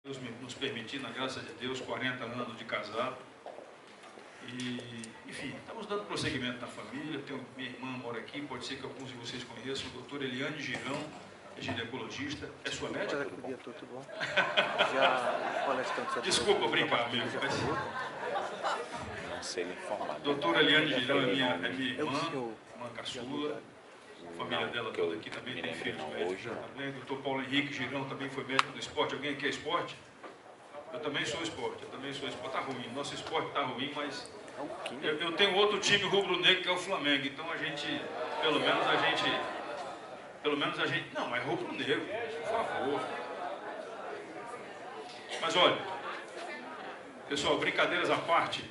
Deus nos permitir, na graça de Deus, 40 anos de casado. E, enfim, estamos dando prosseguimento na família. Minha irmã mora aqui, pode ser que alguns de vocês conheçam, o doutor Eliane Girão, é ginecologista. É sua médica? Tudo bom? Já palestrante. Desculpa brincar, amigo. Não sei me informar. Doutora Eliane Girão é minha irmã caçula. A família dela toda aqui também tem filhos médicos também. Doutor Paulo Henrique Girão também foi médico do esporte. Alguém aqui é esporte? Eu também sou esporte, Está ruim, nosso esporte está ruim, mas eu tenho outro time rubro-negro que é o Flamengo. Então pelo menos a gente, não, é rubro-negro, por favor. Mas olha, pessoal, brincadeiras à parte,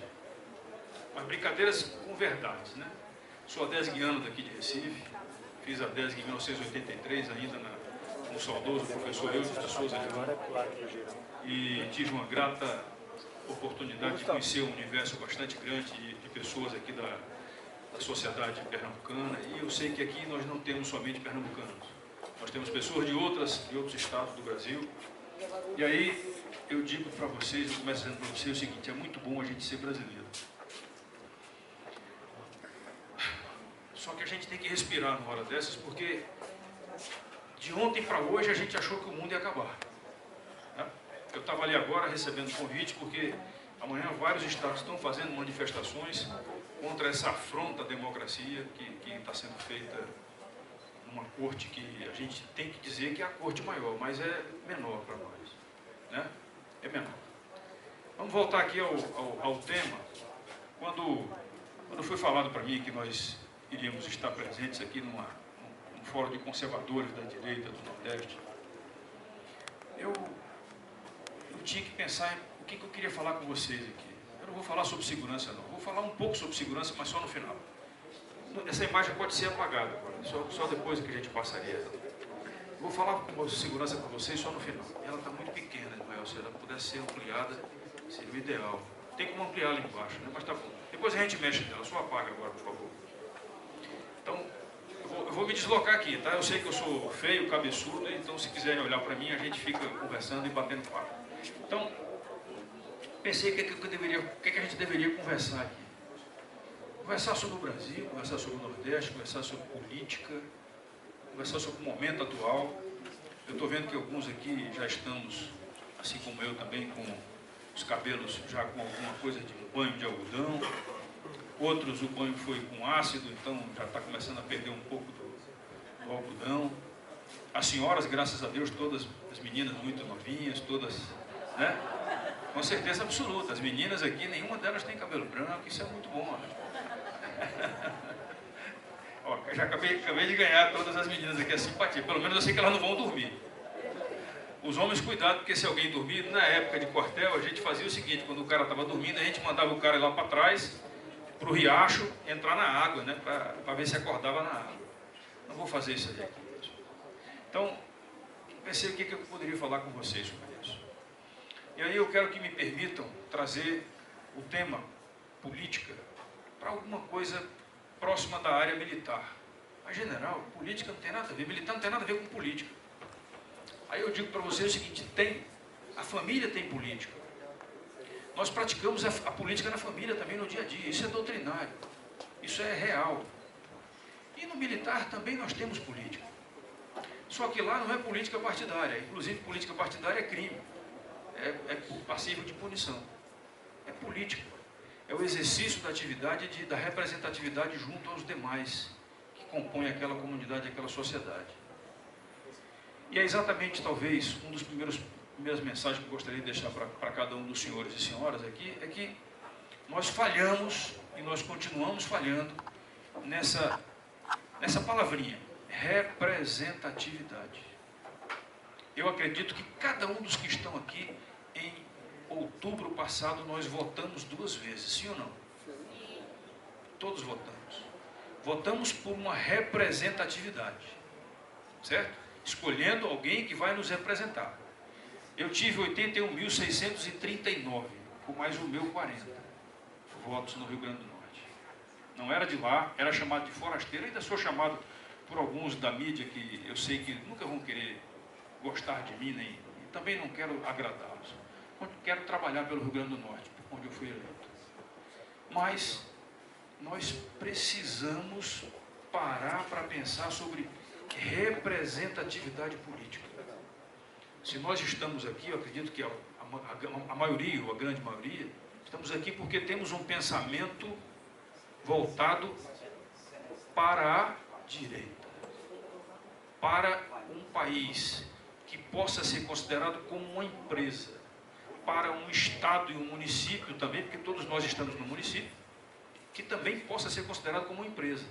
mas brincadeiras com verdades, né? Sou adesguiano daqui de Recife, fiz a DESG em 1983, ainda com o saudoso professor Eusébio de Souza de Lima, e tive uma grata oportunidade de conhecer um universo bastante grande de pessoas aqui da sociedade pernambucana, e eu sei que aqui nós não temos somente pernambucanos, nós temos pessoas de outros estados do Brasil, e aí eu digo para vocês, eu começo dizendo para vocês o seguinte: é muito bom a gente ser brasileiro. Só que a gente tem que respirar numa hora dessas, porque de ontem para hoje a gente achou que o mundo ia acabar. Né? Eu estava ali agora recebendo convite, porque amanhã vários estados estão fazendo manifestações contra essa afronta à democracia que está sendo feita numa corte que a gente tem que dizer que é a corte maior, mas é menor para nós. Né? É menor. Vamos voltar aqui ao tema. Quando foi falado para mim que nós iríamos estar presentes aqui num fórum de conservadores da direita do Nordeste, eu tinha que pensar em o que eu queria falar com vocês aqui. Eu não vou falar sobre segurança, não. Vou falar um pouco sobre segurança, mas só no final. Essa imagem pode ser apagada agora, só depois que a gente passaria. Vou falar com segurança para vocês só no final. Ela está muito pequena, Ismael. Se ela pudesse ser ampliada, seria o ideal. Tem como ampliar ali embaixo, né? Mas tá bom. Depois a gente mexe nela. Só apaga agora, por favor. Então, eu vou me deslocar aqui, tá? Eu sei que eu sou feio, cabeçudo, então se quiserem olhar para mim, a gente fica conversando e batendo papo. Então, pensei o que a gente deveria conversar aqui. Conversar sobre o Brasil, conversar sobre o Nordeste, conversar sobre política, conversar sobre o momento atual. Eu estou vendo que alguns aqui já estamos, assim como eu também, com os cabelos já com alguma coisa de um banho de algodão. Outros o banho foi com ácido, então já está começando a perder um pouco do algodão. As senhoras, graças a Deus, todas as meninas muito novinhas, todas, né? Com certeza absoluta. As meninas aqui, nenhuma delas tem cabelo branco, isso é muito bom, né? Ó, já acabei de ganhar todas as meninas aqui a simpatia. Pelo menos eu sei que elas não vão dormir. Os homens, cuidado, porque se alguém dormir, na época de quartel, a gente fazia o seguinte: quando o cara estava dormindo, a gente mandava o cara ir lá para trás, para o riacho, entrar na água, né, para ver se acordava na água. Não vou fazer isso aí aqui mesmo. Então, pensei o que eu poderia falar com vocês sobre isso. E aí eu quero que me permitam trazer o tema política para alguma coisa próxima da área militar. Mas, general, política não tem nada a ver, militar não tem nada a ver com política. Aí eu digo para vocês o seguinte: a família tem política. Nós praticamos a política na família também no dia a dia, isso é doutrinário, isso é real. E no militar também nós temos política. Só que lá não é política partidária, inclusive política partidária é crime, é passível de punição. É política, é o exercício da atividade, da representatividade junto aos demais que compõem aquela comunidade, aquela sociedade. E é exatamente, talvez, uma das primeiras mensagens que eu gostaria de deixar para cada um dos senhores e senhoras aqui, é que nós falhamos e nós continuamos falhando nessa palavrinha, representatividade. Eu acredito que cada um dos que estão aqui, em outubro passado, nós votamos 2 vezes, sim ou não? Todos votamos. Votamos por uma representatividade, certo? Escolhendo alguém que vai nos representar. Eu tive 81.639, com mais o meu 40 votos no Rio Grande do Norte. Não era de lá, era chamado de forasteiro, ainda sou chamado por alguns da mídia que eu sei que nunca vão querer gostar de mim, nem também não quero agradá-los. Quero trabalhar pelo Rio Grande do Norte, onde eu fui eleito. Mas nós precisamos parar para pensar sobre representatividade política. Se nós estamos aqui, eu acredito que a maioria, ou a grande maioria, estamos aqui porque temos um pensamento voltado para a direita, para um país que possa ser considerado como uma empresa, para um estado e um município também, porque todos nós estamos no município, que também possa ser considerado como uma empresa.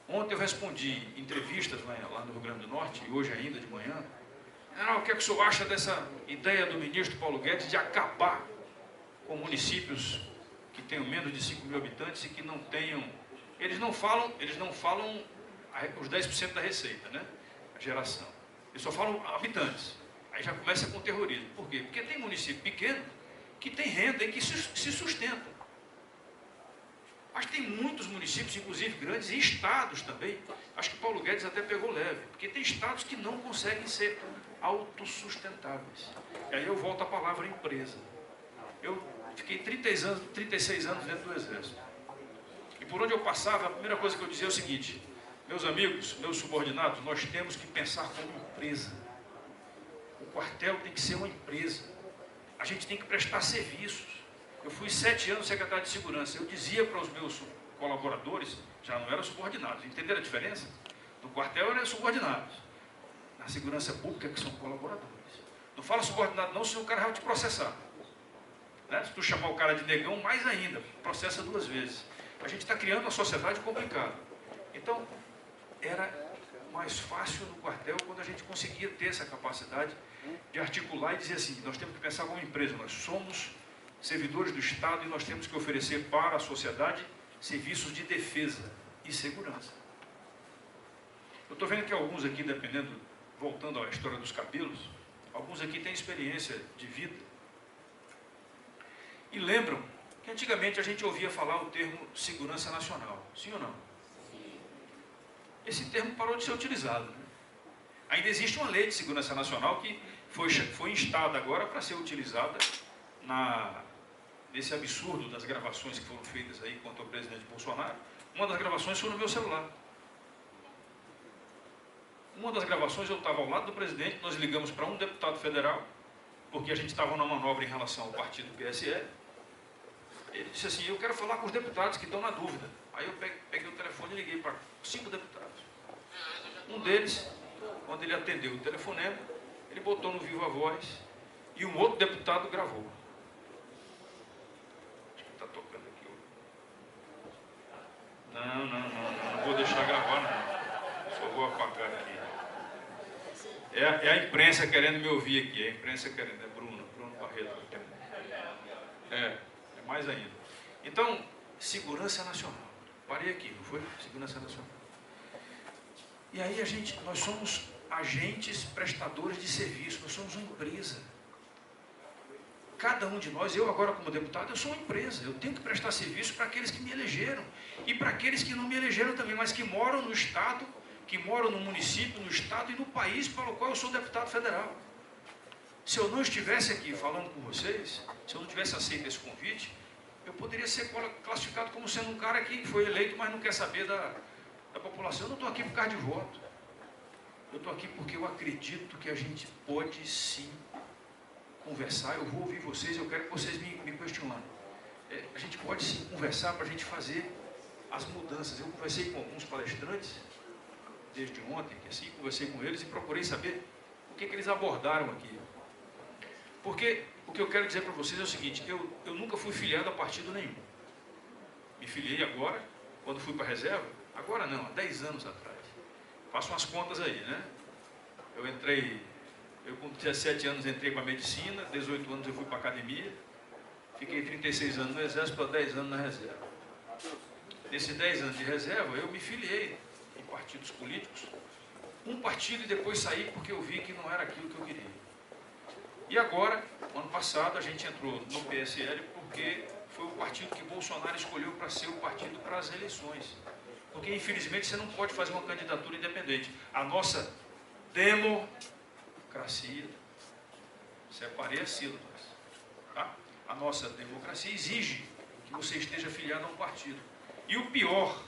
Ontem eu respondi entrevistas lá no Rio Grande do Norte, e hoje ainda de manhã. O que é que o senhor acha dessa ideia do ministro Paulo Guedes de acabar com municípios que tenham menos de 5 mil habitantes e que não tenham... Eles não falam os 10% da receita, né? A geração. Eles só falam habitantes. Aí já começa com o terrorismo. Por quê? Porque tem município pequeno que tem renda e que se sustenta. Mas tem muitos municípios, inclusive grandes, e estados também. Acho que Paulo Guedes até pegou leve, porque tem estados que não conseguem ser autossustentáveis. E aí eu volto à palavra empresa. Eu fiquei 36 anos dentro do Exército. E por onde eu passava, a primeira coisa que eu dizia é o seguinte: meus amigos, meus subordinados, nós temos que pensar como empresa. O quartel tem que ser uma empresa. A gente tem que prestar serviços. Eu fui 7 anos secretário de segurança. Eu dizia para os meus colaboradores, já não eram subordinados, entenderam a diferença? No quartel eram subordinados. Na segurança pública que são colaboradores. Não fala subordinado não, senão o cara vai te processar. Né? Se tu chamar o cara de negão, mais ainda, processa 2 vezes. A gente está criando uma sociedade complicada. Então, era mais fácil no quartel quando a gente conseguia ter essa capacidade de articular e dizer assim: nós temos que pensar como empresa, nós somos servidores do Estado e nós temos que oferecer para a sociedade serviços de defesa e segurança. Eu estou vendo que alguns aqui, dependendo, voltando à história dos cabelos, alguns aqui têm experiência de vida e lembram que antigamente a gente ouvia falar o termo segurança nacional, sim ou não? Esse termo parou de ser utilizado, né? Ainda existe uma lei de segurança nacional que foi instada agora para ser utilizada nesse absurdo das gravações que foram feitas aí contra o presidente Bolsonaro. Uma das gravações foi no meu celular. Uma das gravações eu estava ao lado do presidente, nós ligamos para um deputado federal, porque a gente estava numa manobra em relação ao partido PSL. Ele disse assim: eu quero falar com os deputados que estão na dúvida. Aí eu peguei o telefone e liguei para 5 deputados. Um deles, quando ele atendeu o telefonema, ele botou no viva voz e um outro deputado gravou. Acho que está tocando aqui. Não vou deixar gravar não. Só vou apagar aqui. É a imprensa querendo me ouvir aqui. É a imprensa querendo. É Bruno Barreto. É mais ainda. Então, segurança nacional. Parei aqui, não foi? Segurança nacional. E aí nós somos agentes prestadores de serviço, nós somos uma empresa. Cada um de nós, eu agora como deputado, eu sou uma empresa. Eu tenho que prestar serviço para aqueles que me elegeram. E para aqueles que não me elegeram também, mas que moram no Estado, que moram no município, no Estado e no país para o qual eu sou deputado federal. Se eu não estivesse aqui falando com vocês, se eu não tivesse aceito esse convite, eu poderia ser classificado como sendo um cara que foi eleito, mas não quer saber da população. Eu não estou aqui por causa de voto. Eu estou aqui porque eu acredito que a gente pode sim conversar. Eu vou ouvir vocês, eu quero que vocês me questionem. A gente pode sim conversar para a gente fazer as mudanças. Eu conversei com alguns palestrantes desde ontem, conversei com eles e procurei saber o que eles abordaram aqui. Porque o que eu quero dizer para vocês é o seguinte: eu nunca fui filiado a partido nenhum. Me filiei agora, quando fui para a reserva. Agora não, há 10 anos atrás. Faço umas contas aí, né? Eu com 17 anos entrei para a medicina, 18 anos eu fui para a academia, fiquei 36 anos no exército, 10 anos na reserva. Nesses 10 anos de reserva, eu me filiei em partidos políticos, um partido, e depois saí porque eu vi que não era aquilo que eu queria. E agora, ano passado, a gente entrou no PSL porque foi o partido que Bolsonaro escolheu para ser o partido para as eleições. Porque, infelizmente, você não pode fazer uma candidatura independente. A nossa democracia separei as sílabas. Tá? A nossa democracia exige que você esteja afiliado a um partido. E o pior,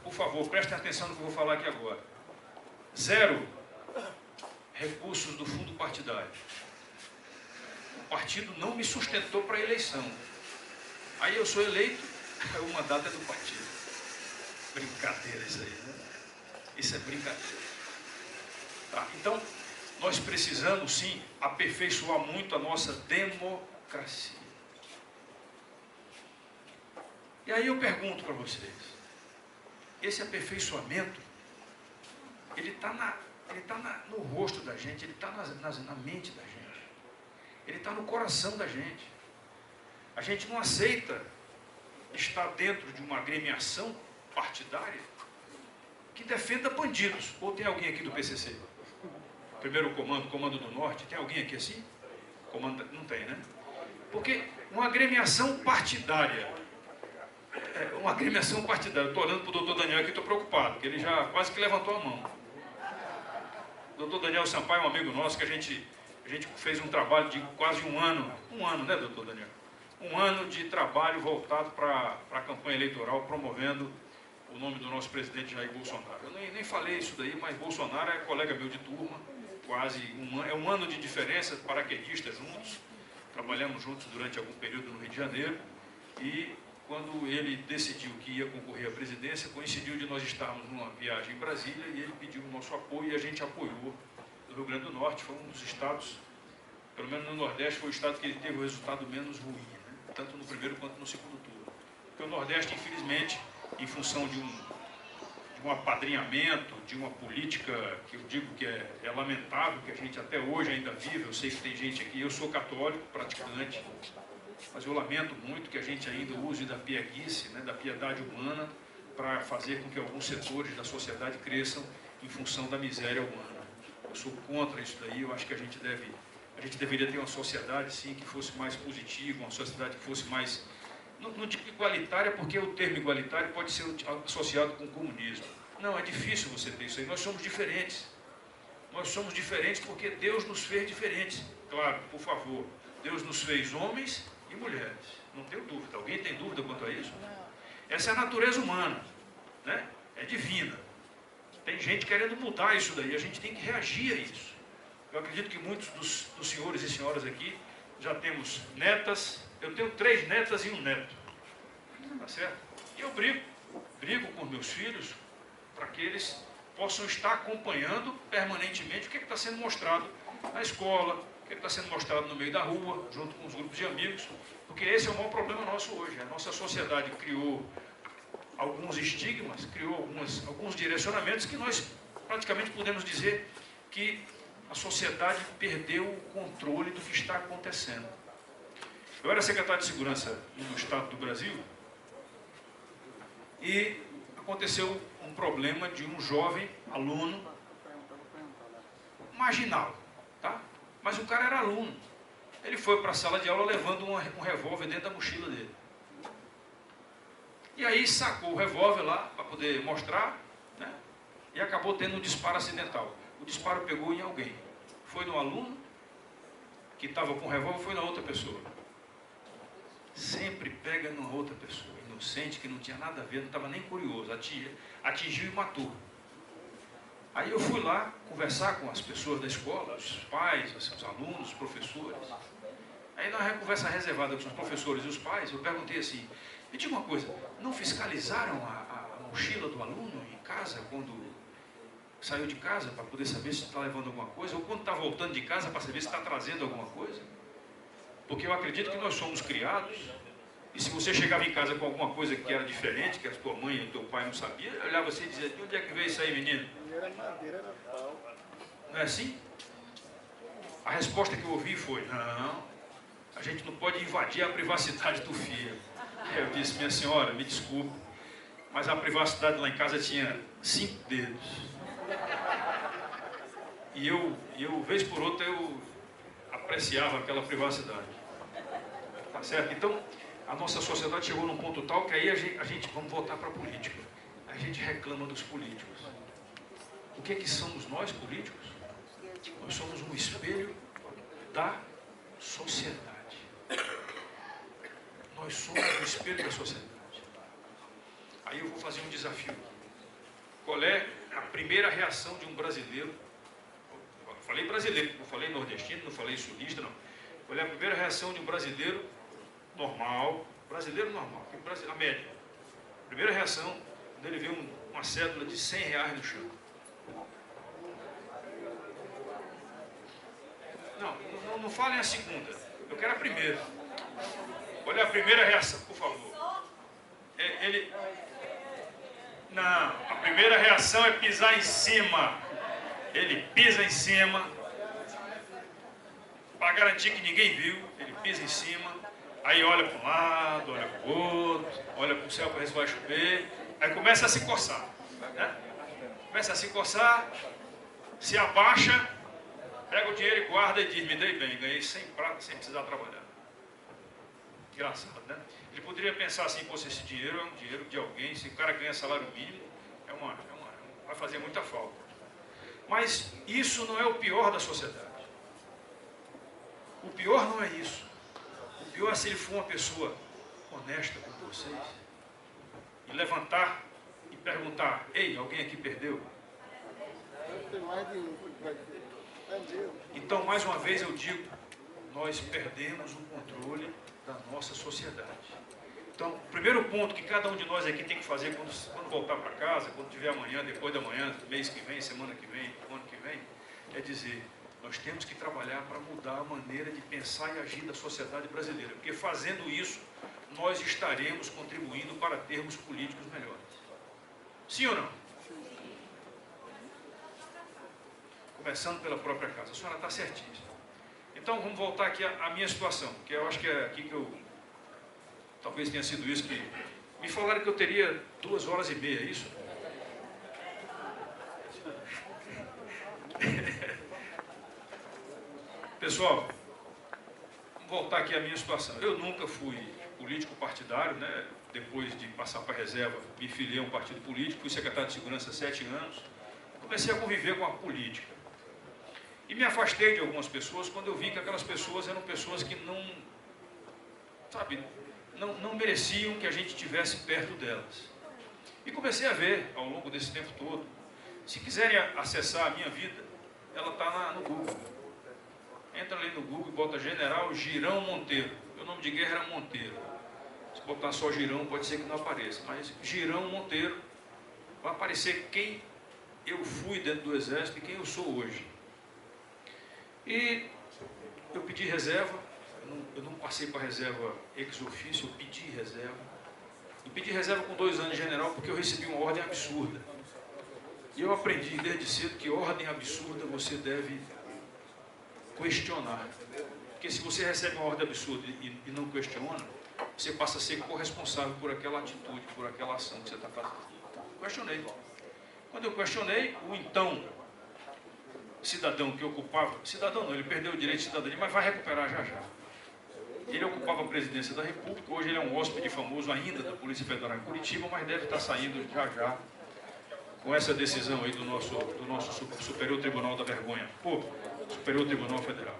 por favor, prestem atenção no que eu vou falar aqui agora. 0 recursos do fundo partidário. O partido não me sustentou para a eleição. Aí eu sou eleito, o mandato é do partido. Brincadeira isso aí, né? Isso é brincadeira. Tá? Então, nós precisamos sim aperfeiçoar muito a nossa democracia. E aí eu pergunto para vocês, esse aperfeiçoamento, ele está no rosto da gente, ele está na mente da gente, ele está no coração da gente. A gente não aceita estar dentro de uma agremiação partidária que defenda bandidos. Ou tem alguém aqui do PCC? Primeiro comando do Norte, tem alguém aqui assim? Não tem, né? Porque uma agremiação partidária, estou olhando para o doutor Daniel aqui, estou preocupado, porque ele já quase que levantou a mão. O doutor Daniel Sampaio é um amigo nosso que a gente fez um trabalho de quase um ano, né, doutor Daniel? Um ano de trabalho voltado para a campanha eleitoral, promovendo o nome do nosso presidente Jair Bolsonaro. Eu nem falei isso daí, mas Bolsonaro é colega meu de turma, é um ano de diferença, paraquedistas juntos, trabalhamos juntos durante algum período no Rio de Janeiro, e quando ele decidiu que ia concorrer à presidência, coincidiu de nós estarmos numa viagem em Brasília, e ele pediu o nosso apoio, e a gente apoiou. O Rio Grande do Norte foi um dos estados, pelo menos no Nordeste, foi o estado que teve o resultado menos ruim, né? Tanto no primeiro quanto no segundo turno. Porque o Nordeste, infelizmente, em função de um apadrinhamento, de uma política que eu digo que é lamentável, que a gente até hoje ainda vive. Eu sei que tem gente aqui, eu sou católico, praticante, mas eu lamento muito que a gente ainda use da pieguice, né, da piedade humana, para fazer com que alguns setores da sociedade cresçam em função da miséria humana. Eu sou contra isso daí. Eu acho que a gente deveria ter uma sociedade, sim, que fosse mais positiva, uma sociedade que fosse mais... Não digo igualitária, porque o termo igualitário pode ser associado com o comunismo. Não, é difícil você ter isso aí. Nós somos diferentes. Nós somos diferentes porque Deus nos fez diferentes. Claro, por favor, Deus nos fez homens e mulheres. Não tenho dúvida. Alguém tem dúvida quanto a isso? Essa é a natureza humana, né? É divina. Tem gente querendo mudar isso daí. A gente tem que reagir a isso. Eu acredito que muitos dos senhores e senhoras aqui já temos netas. Eu tenho 3 netas e um neto. Tá certo? E eu brigo com meus filhos para que eles possam estar acompanhando permanentemente o que está sendo mostrado na escola, o que está sendo mostrado no meio da rua, junto com os grupos de amigos, porque esse é o maior problema nosso hoje. A nossa sociedade criou alguns estigmas, criou alguns direcionamentos que nós praticamente podemos dizer que a sociedade perdeu o controle do que está acontecendo. Eu era secretário de Segurança no Estado do Brasil e aconteceu um problema de um jovem aluno marginal, tá? Mas o cara era aluno. Ele foi para a sala de aula levando um revólver dentro da mochila dele. E aí sacou o revólver lá para poder mostrar, né? E acabou tendo um disparo acidental. O disparo pegou em alguém. Foi no aluno que estava com o revólver, foi na outra pessoa. Sempre pega numa outra pessoa, inocente, que não tinha nada a ver, não estava nem curioso, atingiu e matou. Aí eu fui lá conversar com as pessoas da escola, os pais, os alunos, os professores. Aí na conversa reservada com os professores e os pais, eu perguntei assim, me diga uma coisa, não fiscalizaram a mochila do aluno em casa, quando saiu de casa, para poder saber se está levando alguma coisa, ou quando está voltando de casa, para saber se está trazendo alguma coisa? Porque eu acredito que nós somos criados, e se você chegava em casa com alguma coisa que era diferente, que a tua mãe e o teu pai não sabiam, eu olhava assim e dizia, de onde é que veio isso aí, menino? Não é assim? A resposta que eu ouvi foi, não, a gente não pode invadir a privacidade do filho. Eu disse, minha senhora, me desculpe, mas a privacidade lá em casa tinha 5 dedos. E eu, vez por outra, eu apreciava aquela privacidade. Tá certo? Então, a nossa sociedade chegou num ponto tal que aí a gente vamos voltar para a política. A gente reclama dos políticos. O que é que somos nós, políticos? Nós somos um espelho da sociedade. Nós somos o espelho da sociedade. Aí eu vou fazer um desafio. Qual é a primeira reação de um brasileiro? Eu falei brasileiro, não falei nordestino, não falei sulista, não. Qual é a primeira reação de um brasileiro normal? Brasileiro normal, a média. A primeira reação quando ele vê uma cédula de R$100 no chão. Não falem a segunda. Eu quero a primeira. Qual é a primeira reação, por favor? Não, a primeira reação é pisar em cima. Ele pisa em cima. Para garantir que ninguém viu, ele pisa em cima. Aí olha para um lado, olha para o outro, olha para o céu para ver se vai chover. Aí começa a se coçar. Né? Começa a se coçar, se abaixa, pega o dinheiro e guarda e diz: me dei bem, ganhei 100 pratas sem precisar trabalhar. Engraçado, né? Ele poderia pensar assim: pô, se esse dinheiro é um dinheiro de alguém, se o cara ganha salário mínimo, vai fazer muita falta. Mas isso não é o pior da sociedade. O pior não é isso. O pior é se ele for uma pessoa honesta com vocês e levantar e perguntar: ei, alguém aqui perdeu? Então, mais uma vez eu digo, nós perdemos o controle da nossa sociedade. Então, o primeiro ponto que cada um de nós aqui tem que fazer quando voltar para casa, quando tiver amanhã, depois da manhã, mês que vem, semana que vem, ano que vem, é dizer: nós temos que trabalhar para mudar a maneira de pensar e agir da sociedade brasileira, porque fazendo isso, nós estaremos contribuindo para termos políticos melhores. Sim ou não? Começando pela própria casa. A senhora está certíssima. Então, vamos voltar aqui à minha situação, que eu acho que é aqui que eu... Talvez tenha sido isso que... Me falaram que eu teria 2h30, é isso? Pessoal, vamos voltar aqui à minha situação. Eu nunca fui político partidário, né? Depois de passar para a reserva, me filiei a um partido político, fui secretário de segurança há 7 anos, comecei a conviver com a política. E me afastei de algumas pessoas quando eu vi que aquelas pessoas eram pessoas que não mereciam que a gente estivesse perto delas. E comecei a ver, ao longo desse tempo todo, se quiserem acessar a minha vida, ela está no Google. Entra ali no Google e bota General Girão Monteiro. Meu nome de guerra era Monteiro. Se botar só Girão, pode ser que não apareça, mas Girão Monteiro, vai aparecer quem eu fui dentro do Exército e quem eu sou hoje. E eu pedi reserva, eu não passei para reserva ex officio, eu pedi reserva. E pedi reserva com 2 anos de general porque eu recebi uma ordem absurda. E eu aprendi desde cedo que ordem absurda você deve questionar. Porque se você recebe uma ordem absurda e não questiona, você passa a ser corresponsável por aquela atitude, por aquela ação que você está fazendo. Então, questionei. Quando eu questionei, o então cidadão que ocupava... Cidadão não, ele perdeu o direito de cidadania, mas vai recuperar já já. Ele ocupava a presidência da República, hoje ele é um hóspede famoso ainda da Polícia Federal em Curitiba, mas deve estar saindo já já com essa decisão aí do nosso Superior Tribunal da Vergonha. Pô, Superior Tribunal Federal.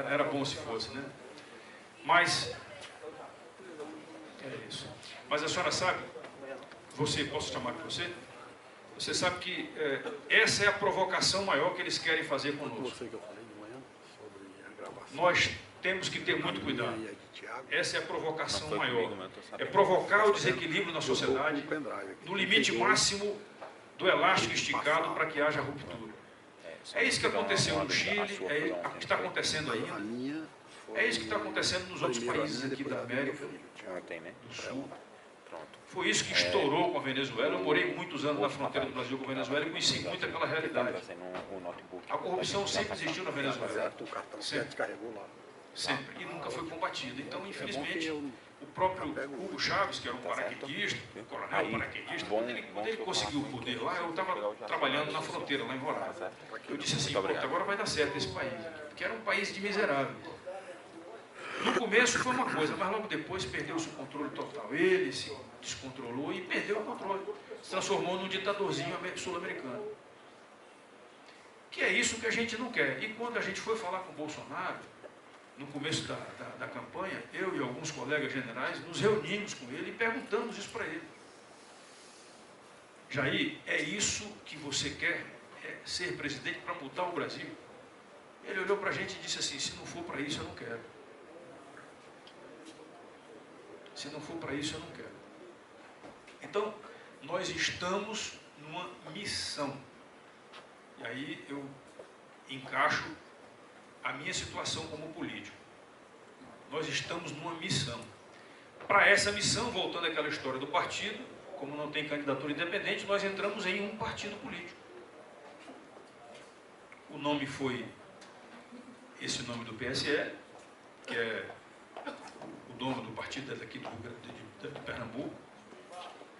Era bom se fosse, né? Mas é isso. Mas a senhora sabe, posso chamar de você? Você sabe que essa é a provocação maior que eles querem fazer conosco. Nós temos que ter muito cuidado. Essa é a provocação maior. É provocar o desequilíbrio na sociedade no limite máximo do elástico esticado para que haja ruptura. É isso que aconteceu no Chile, é o que está acontecendo ainda. É isso que está acontecendo nos outros países aqui da América do Sul. Foi isso que estourou com a Venezuela. Eu morei muitos anos na fronteira do Brasil com a Venezuela e conheci muito aquela realidade. A corrupção sempre existiu na Venezuela. Sempre. E nunca foi combatida. Então, infelizmente, o próprio Hugo Chávez, que era um paraquedista, um coronel paraquedista, quando ele conseguiu o poder lá, eu estava trabalhando na fronteira, lá em Roraima. Eu disse assim: pronto, agora vai dar certo esse país, porque era um país de miseráveis. No começo foi uma coisa, mas logo depois perdeu-se o controle total. Ele se descontrolou e perdeu o controle. Se transformou num ditadorzinho sul-americano. Que é isso que a gente não quer. E quando a gente foi falar com o Bolsonaro, no começo da campanha, eu e alguns colegas generais nos reunimos com ele e perguntamos isso para ele. Jair, é isso que você quer? É ser presidente para mudar o Brasil? Ele olhou para a gente e disse assim, se não for para isso, eu não quero. Se não for para isso, eu não quero. Então, nós estamos numa missão. E aí eu encaixo a minha situação como político. Nós estamos numa missão. Para essa missão, voltando àquela história do partido, como não tem candidatura independente, nós entramos em um partido político. O nome foi esse nome do PSL, que é o dono do partido daqui de Pernambuco.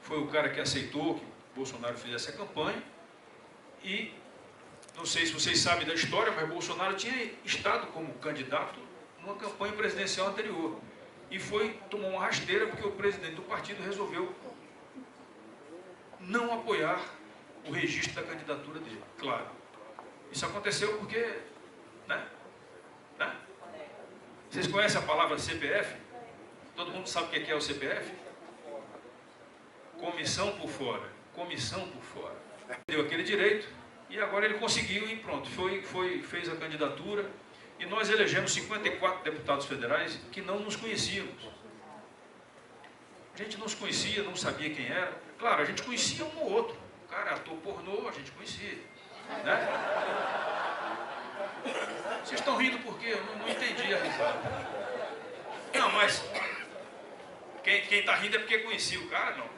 Foi o cara que aceitou que Bolsonaro fizesse a campanha. E não sei se vocês sabem da história, mas Bolsonaro tinha estado como candidato numa campanha presidencial anterior. E tomou uma rasteira porque o presidente do partido resolveu não apoiar o registro da candidatura dele. Claro, isso aconteceu porque, né? Vocês conhecem a palavra CPF? Todo mundo sabe o que é o CPF? Comissão por fora. Comissão por fora. Deu aquele direito e agora ele conseguiu e pronto. Fez a candidatura e nós elegemos 54 deputados federais que não nos conhecíamos. A gente não se conhecia, não sabia quem era. Claro, a gente conhecia um ou outro. O cara é ator pornô, a gente conhecia. Né? Vocês estão rindo por quê? Eu não entendi a risada. Não, mas quem está rindo é porque conhecia o cara, não.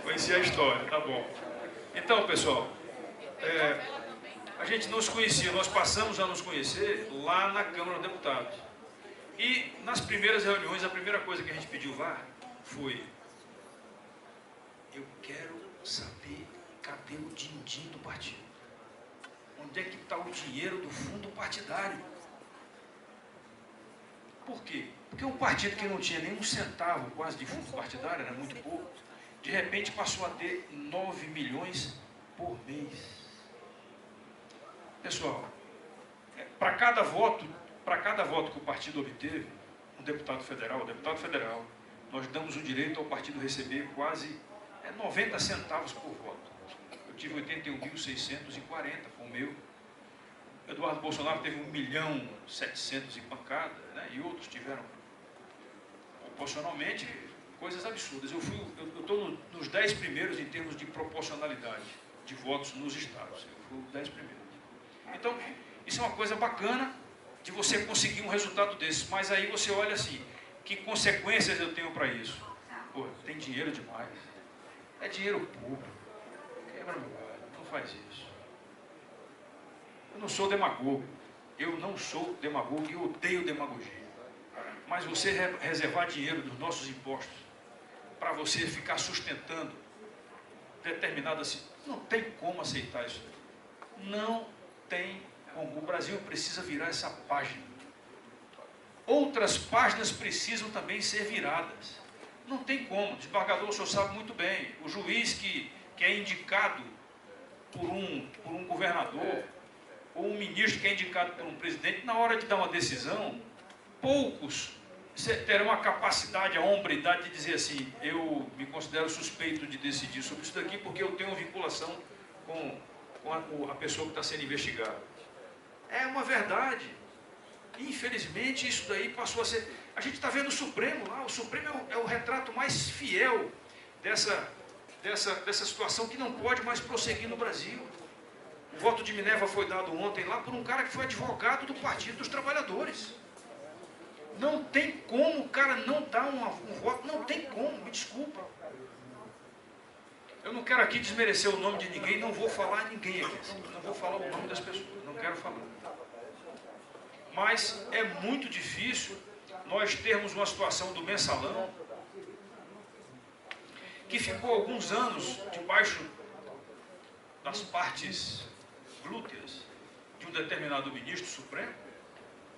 Conhecia a história, tá bom. Então, pessoal, a gente não se conhecia, nós passamos a nos conhecer lá na Câmara dos Deputados. E nas primeiras reuniões, a primeira coisa que a gente pediu lá foi: eu quero saber cadê o din-din do partido. Onde é que está o dinheiro do fundo partidário? Por quê? Porque um partido que não tinha nem um centavo quase de fundo partidário, era muito pouco, de repente passou a ter 9 milhões por mês. Pessoal, para cada voto que o partido obteve, um deputado federal, nós damos o direito ao partido receber quase 90 centavos por voto. Eu tive 81.640 com o meu. Eduardo Bolsonaro teve 1.700.000 e pancada, né? E outros tiveram proporcionalmente coisas absurdas. Eu estou nos 10 primeiros em termos de proporcionalidade de votos nos estados. Eu fui os 10 primeiros. Então, isso é uma coisa bacana de você conseguir um resultado desse. Mas aí você olha assim, que consequências eu tenho para isso? Pô, tem dinheiro demais. É dinheiro público. Quebra meu galho, não faz isso. Eu não sou demagogo. Eu não sou demagogo e odeio demagogia. Mas você reservar dinheiro dos nossos impostos para você ficar sustentando determinadas... Não tem como aceitar isso. Não tem como. O Brasil precisa virar essa página. Outras páginas precisam também ser viradas. Não tem como. O desembargador, o senhor sabe muito bem. O juiz que é indicado por um governador, ou um ministro que é indicado por um presidente, na hora de dar uma decisão, poucos terão a capacidade, a hombridade de dizer assim: eu me considero suspeito de decidir sobre isso daqui porque eu tenho vinculação com a pessoa que está sendo investigada. É uma verdade. Infelizmente, isso daí passou a ser... A gente está vendo o Supremo lá. O Supremo é o retrato mais fiel dessa situação que não pode mais prosseguir no Brasil. O voto de Minerva foi dado ontem lá por um cara que foi advogado do Partido dos Trabalhadores. Não tem como o cara não dar um voto, não tem como, me desculpa. Eu não quero aqui desmerecer o nome de ninguém, não vou falar ninguém aqui, não vou falar o nome das pessoas, não quero falar. Mas é muito difícil nós termos uma situação do mensalão que ficou alguns anos debaixo das partes glúteas de um determinado ministro supremo,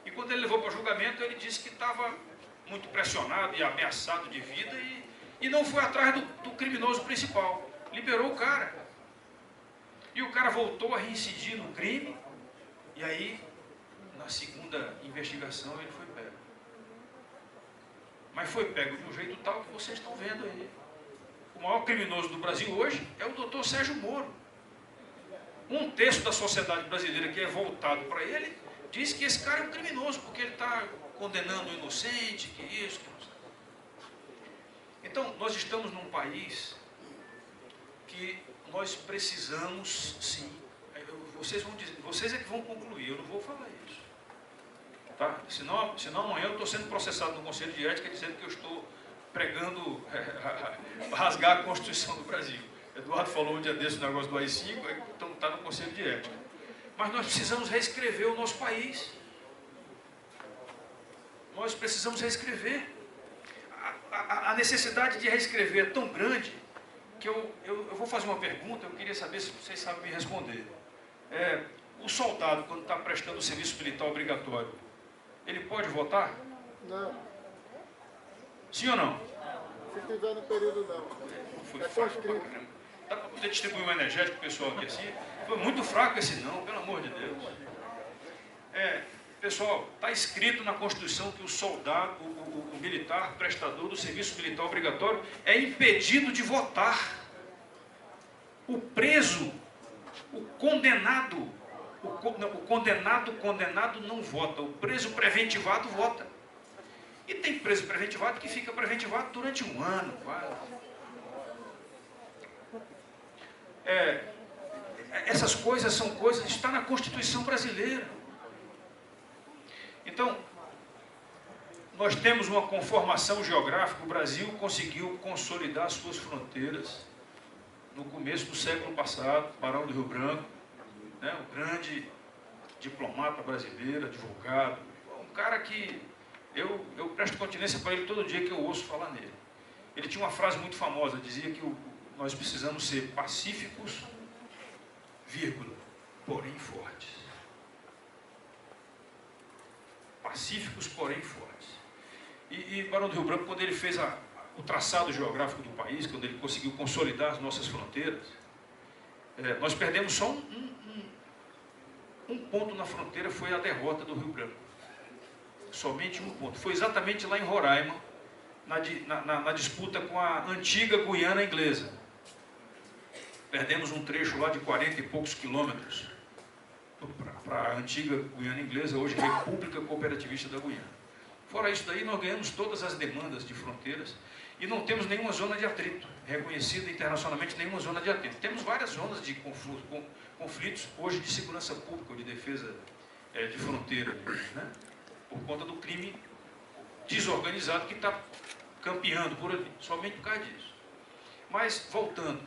E quando ele levou para julgamento, ele disse que estava muito pressionado e ameaçado de vida e não foi atrás do criminoso principal. Liberou o cara. E o cara voltou a reincidir no crime. E aí, na segunda investigação, ele foi pego. Mas foi pego de um jeito tal que vocês estão vendo aí. O maior criminoso do Brasil hoje é o doutor Sérgio Moro. Um terço da sociedade brasileira que é voltado para ele diz que esse cara é um criminoso, porque ele está condenando o inocente, que isso, que não sei. Então, nós estamos num país que nós precisamos, sim, vocês vão dizer, vocês é que vão concluir, eu não vou falar isso. Tá? Senão amanhã eu estou sendo processado no Conselho de Ética dizendo que eu estou pregando rasgar a Constituição do Brasil. Eduardo falou um dia desse o negócio do AI-5, então está no Conselho de Ética. Mas nós precisamos reescrever o nosso país. Nós precisamos reescrever. A necessidade de reescrever é tão grande que eu vou fazer uma pergunta, eu queria saber se vocês sabem me responder. O soldado, quando está prestando o serviço militar obrigatório, ele pode votar? Não. Sim ou não? Se tiver no período, não. É conscrito. Dá para poder distribuir um energético para o pessoal aqui assim? Foi muito fraco esse não, pelo amor de Deus. Pessoal, está escrito na Constituição que o soldado, o militar, prestador do serviço militar obrigatório, é impedido de votar. O preso, o condenado não vota. O preso preventivado vota. E tem preso preventivado que fica preventivado durante um ano, quase. Essas coisas são coisas que estão na Constituição brasileira. Então, nós temos uma conformação geográfica. O Brasil conseguiu consolidar suas fronteiras no começo do século passado. Barão do Rio Branco, né, um grande diplomata brasileiro, advogado, um cara que eu presto continência para ele todo dia que eu ouço falar nele. Ele tinha uma frase muito famosa, dizia que nós precisamos ser pacíficos, vírgula, porém fortes. Pacíficos, porém fortes. E Barão do Rio Branco, quando ele fez o traçado geográfico do país, quando ele conseguiu consolidar as nossas fronteiras, nós perdemos só um ponto na fronteira, foi a derrota do Rio Branco. Somente um ponto. Foi exatamente lá em Roraima, na disputa com a antiga Guiana Inglesa. Perdemos um trecho lá de 40 e poucos quilômetros para a antiga Guiana Inglesa, hoje República Cooperativista da Guiana. Fora isso daí, nós ganhamos todas as demandas de fronteiras e não temos nenhuma zona de atrito, reconhecida internacionalmente nenhuma zona de atrito. Temos várias zonas de conflitos, hoje de segurança pública ou de defesa de fronteira, né? Por conta do crime desorganizado que está campeando por ali, somente por causa disso. Mas, voltando,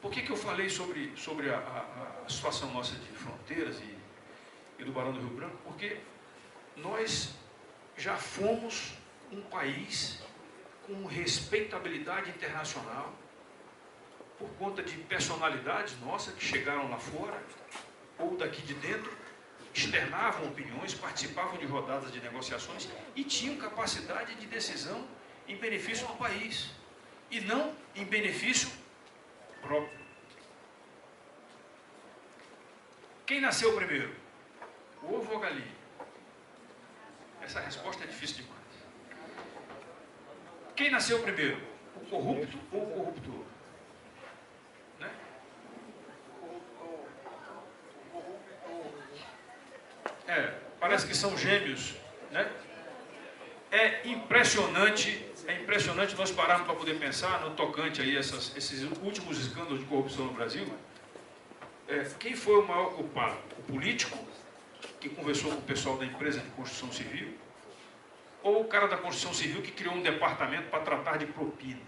por que eu falei sobre a situação nossa de fronteiras e do Barão do Rio Branco? Porque nós já fomos um país com respeitabilidade internacional por conta de personalidades nossas que chegaram lá fora ou daqui de dentro, externavam opiniões, participavam de rodadas de negociações e tinham capacidade de decisão em benefício do país e não em benefício próprio. Quem nasceu primeiro? O ovo ou a galinha? Essa resposta é difícil demais. Quem nasceu primeiro? O corrupto ou o corruptor? Né? Parece que são gêmeos, né? É impressionante nós pararmos para poder pensar no tocante aí esses últimos escândalos de corrupção no Brasil. Quem foi o maior culpado? O político, que conversou com o pessoal da empresa de construção civil, ou o cara da construção civil que criou um departamento para tratar de propina?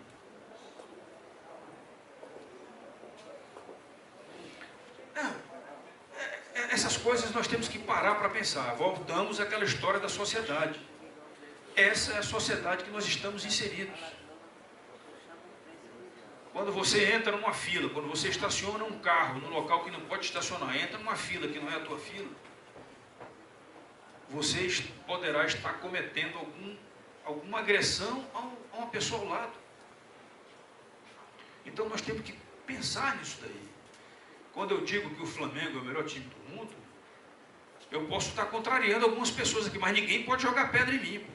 Essas coisas nós temos que parar para pensar. Voltamos àquela história da sociedade. Essa é a sociedade que nós estamos inseridos. Quando você entra numa fila, quando você estaciona um carro no local que não pode estacionar, entra numa fila que não é a tua fila, você poderá estar cometendo alguma agressão a uma pessoa ao lado. Então nós temos que pensar nisso daí. Quando eu digo que o Flamengo é o melhor time do mundo, eu posso estar contrariando algumas pessoas aqui, mas ninguém pode jogar pedra em mim.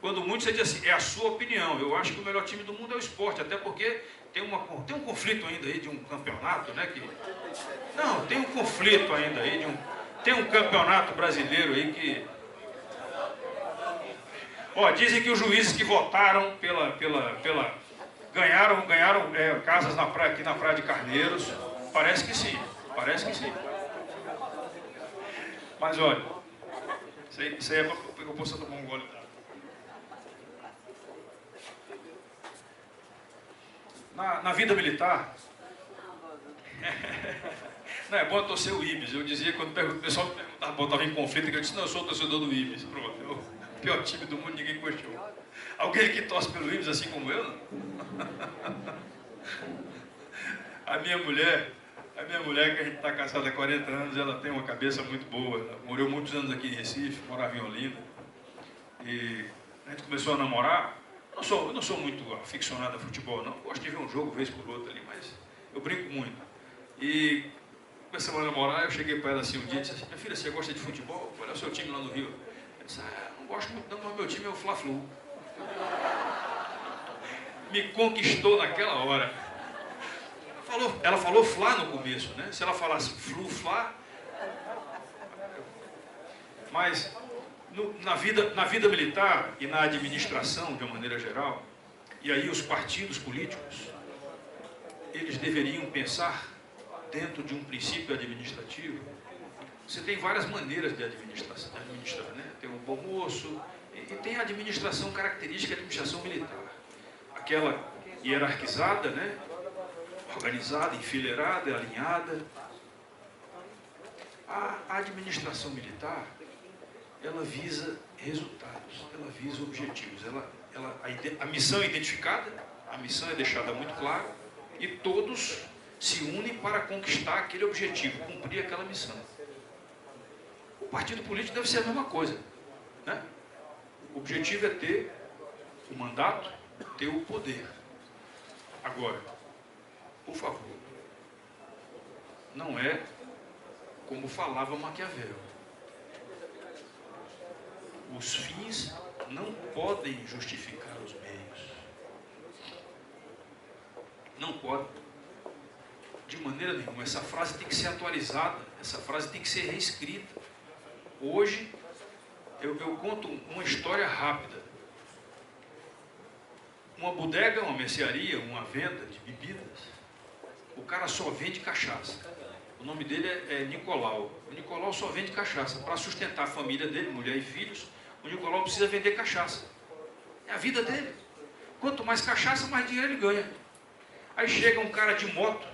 Quando muitos você diz assim, é a sua opinião. Eu acho que o melhor time do mundo é o Sport, até porque tem um conflito ainda aí de um campeonato, né? Não, tem um conflito ainda aí tem um campeonato brasileiro aí que... dizem que os juízes que votaram ganharam casas aqui na Praia de Carneiros. Parece que sim, parece que sim. Mas olha, isso aí é para eu possa tomar um gole d'água. Na vida militar, não é bom torcer o Ibis. Eu dizia, quando o pessoal me perguntava, estava em conflito, eu disse, não, eu sou torcedor do Ibis. Pronto, é o pior time do mundo, ninguém gostou. Alguém que torce pelo Ibis assim como eu, não? A minha mulher, que a gente está casada há 40 anos, ela tem uma cabeça muito boa. Ela morou muitos anos aqui em Recife, morava em Olinda. E a gente começou a namorar. Eu não sou muito aficionado a futebol, não. Gosto de ver um jogo, vez por outra ali, mas eu brinco muito. E começamos a namorar, eu cheguei para ela assim um dia e disse assim, minha filha, você gosta de futebol? Qual é o seu time lá no Rio? Ela disse, não gosto muito não, mas meu time é o Fla-Flu. Me conquistou naquela hora. Ela falou Fla no começo, né? Se ela falasse Flu, Fla... Mas na vida militar e na administração, de uma maneira geral, e aí os partidos políticos, eles deveriam pensar dentro de um princípio administrativo. Você tem várias maneiras de administrar, né? Tem o bom moço, e tem a administração característica da administração militar. Aquela hierarquizada, né? Organizada, enfileirada, alinhada. A administração militar, ela visa resultados, ela visa objetivos. A missão é identificada, a missão é deixada muito clara, e todos se unem para conquistar aquele objetivo, cumprir aquela missão. O partido político deve ser a mesma coisa, né? O objetivo é ter o mandato, ter o poder. Agora, por favor, não é como falava Maquiavel. Os fins não podem justificar os meios. Não podem. De maneira nenhuma. Essa frase tem que ser atualizada. Essa frase tem que ser reescrita. Hoje, eu conto uma história rápida. Uma bodega, uma mercearia, uma venda de bebidas. O cara só vende cachaça. O nome dele é Nicolau. O Nicolau só vende cachaça. Para sustentar a família dele, mulher e filhos, o Nicolau precisa vender cachaça. É a vida dele. Quanto mais cachaça, mais dinheiro ele ganha. Aí chega um cara de moto,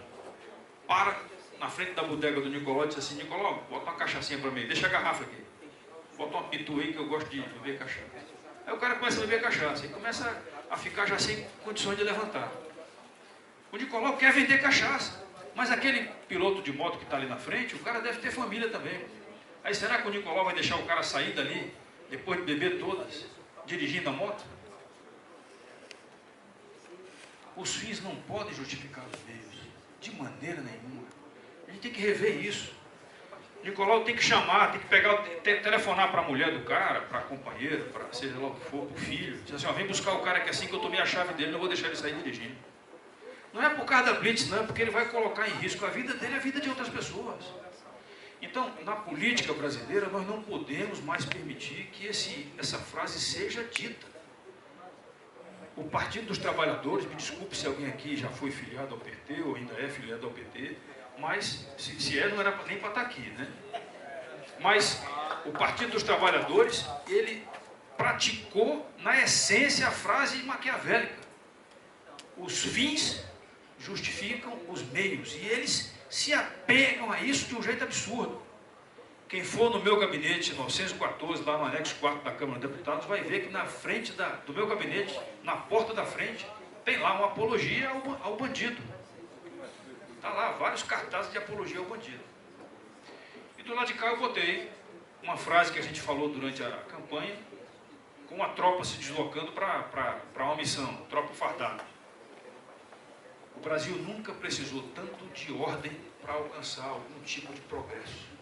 para na frente da bodega do Nicolau e diz assim, Nicolau, bota uma cachaçinha para mim, deixa a garrafa aqui. Bota uma pitu aí que eu gosto de beber cachaça. Aí o cara começa a beber cachaça e começa a ficar já sem condições de levantar. O Nicolau quer vender cachaça, mas aquele piloto de moto que está ali na frente, o cara deve ter família também. Aí será que o Nicolau vai deixar o cara sair dali, depois de beber todas, dirigindo a moto? Os fins não podem justificar os meios, de maneira nenhuma. A gente tem que rever isso. O Nicolau tem que chamar, tem que pegar, telefonar para a mulher do cara, para a companheira, para seja lá o que for, para o filho. Diz assim, ó, vem buscar o cara aqui assim que eu tomei a chave dele, não vou deixar ele sair dirigindo. Não é por causa da blitz, não, é porque ele vai colocar em risco a vida dele e a vida de outras pessoas. Então, na política brasileira, nós não podemos mais permitir que essa frase seja dita. O Partido dos Trabalhadores, me desculpe se alguém aqui já foi filiado ao PT, ou ainda é filiado ao PT, mas se não era nem para estar aqui, né? Mas o Partido dos Trabalhadores, ele praticou, na essência, a frase maquiavélica. Os fins justificam os meios, e eles se apegam a isso de um jeito absurdo. Quem for no meu gabinete 914, lá no anexo 4 da Câmara dos Deputados, vai ver que na frente do meu gabinete, na porta da frente, tem lá uma apologia ao bandido. Está lá vários cartazes de apologia ao bandido. E do lado de cá eu botei uma frase que a gente falou durante a campanha, com a tropa se deslocando para uma missão, tropa fardada. O Brasil nunca precisou tanto de ordem para alcançar algum tipo de progresso.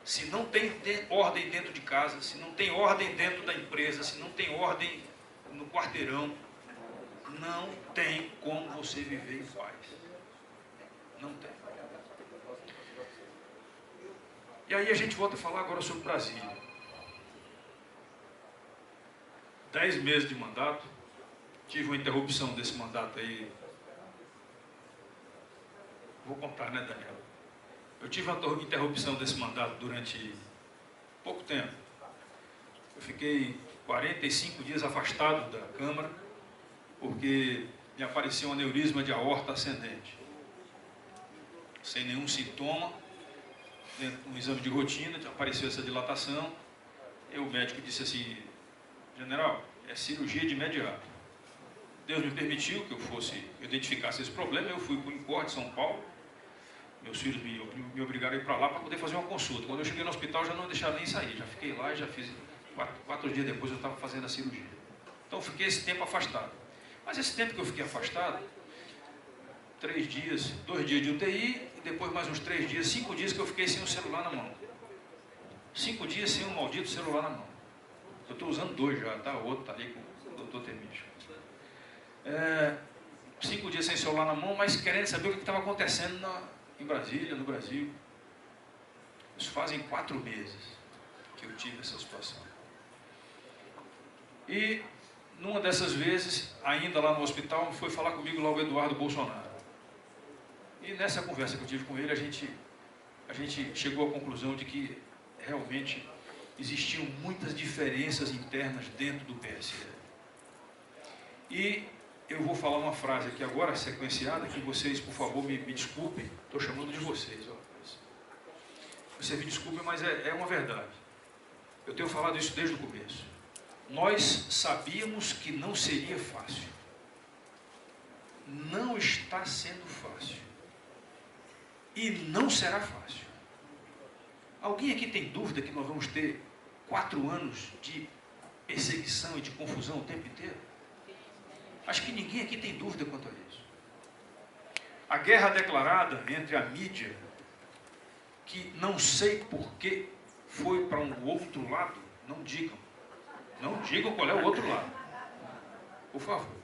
Se não tem ordem dentro de casa, se não tem ordem dentro da empresa, se não tem ordem no quarteirão, não tem como você viver em paz. Não tem. E aí a gente volta a falar agora sobre Brasília. 10 meses de mandato, tive uma interrupção desse mandato aí. Vou contar, né, Daniel? Eu tive uma interrupção desse mandato durante pouco tempo. Eu fiquei 45 dias afastado da Câmara, porque me apareceu um aneurisma de aorta ascendente. Sem nenhum sintoma, dentro de um exame de rotina, apareceu essa dilatação. E o médico disse assim: general, é cirurgia de imediato. Deus me permitiu que eu identificasse esse problema. Eu fui para o INCOR de São Paulo. Meus filhos me obrigaram a ir para lá para poder fazer uma consulta. Quando eu cheguei no hospital, já não deixaram nem sair. Já fiquei lá e já fiz. 4 dias depois eu estava fazendo a cirurgia. Então eu fiquei esse tempo afastado. Mas esse tempo que eu fiquei afastado, 2 dias de UTI, e depois mais uns 3 dias, 5 dias que eu fiquei sem o celular na mão. 5 dias sem o maldito celular na mão. Eu estou usando 2 já, tá? O outro está ali com o doutor Temício. 5 dias sem celular na mão, mas querendo saber o que estava acontecendo em Brasília, no Brasil. Isso fazem 4 meses que eu tive essa situação. E numa dessas vezes, ainda lá no hospital, foi falar comigo lá o Eduardo Bolsonaro. E nessa conversa que eu tive com ele, a gente chegou à conclusão de que realmente existiam muitas diferenças internas dentro do PSL. E eu vou falar uma frase aqui agora, sequenciada, que vocês, por favor, me desculpem. Estou chamando de vocês. Ó. Vocês me desculpem, mas é uma verdade. Eu tenho falado isso desde o começo. Nós sabíamos que não seria fácil. Não está sendo fácil. E não será fácil. Alguém aqui tem dúvida que nós vamos ter 4 anos de perseguição e de confusão o tempo inteiro? Acho que ninguém aqui tem dúvida quanto a isso. A guerra declarada entre a mídia, que não sei por que foi para um outro lado, não digam. Não digam qual é o outro lado. Por favor.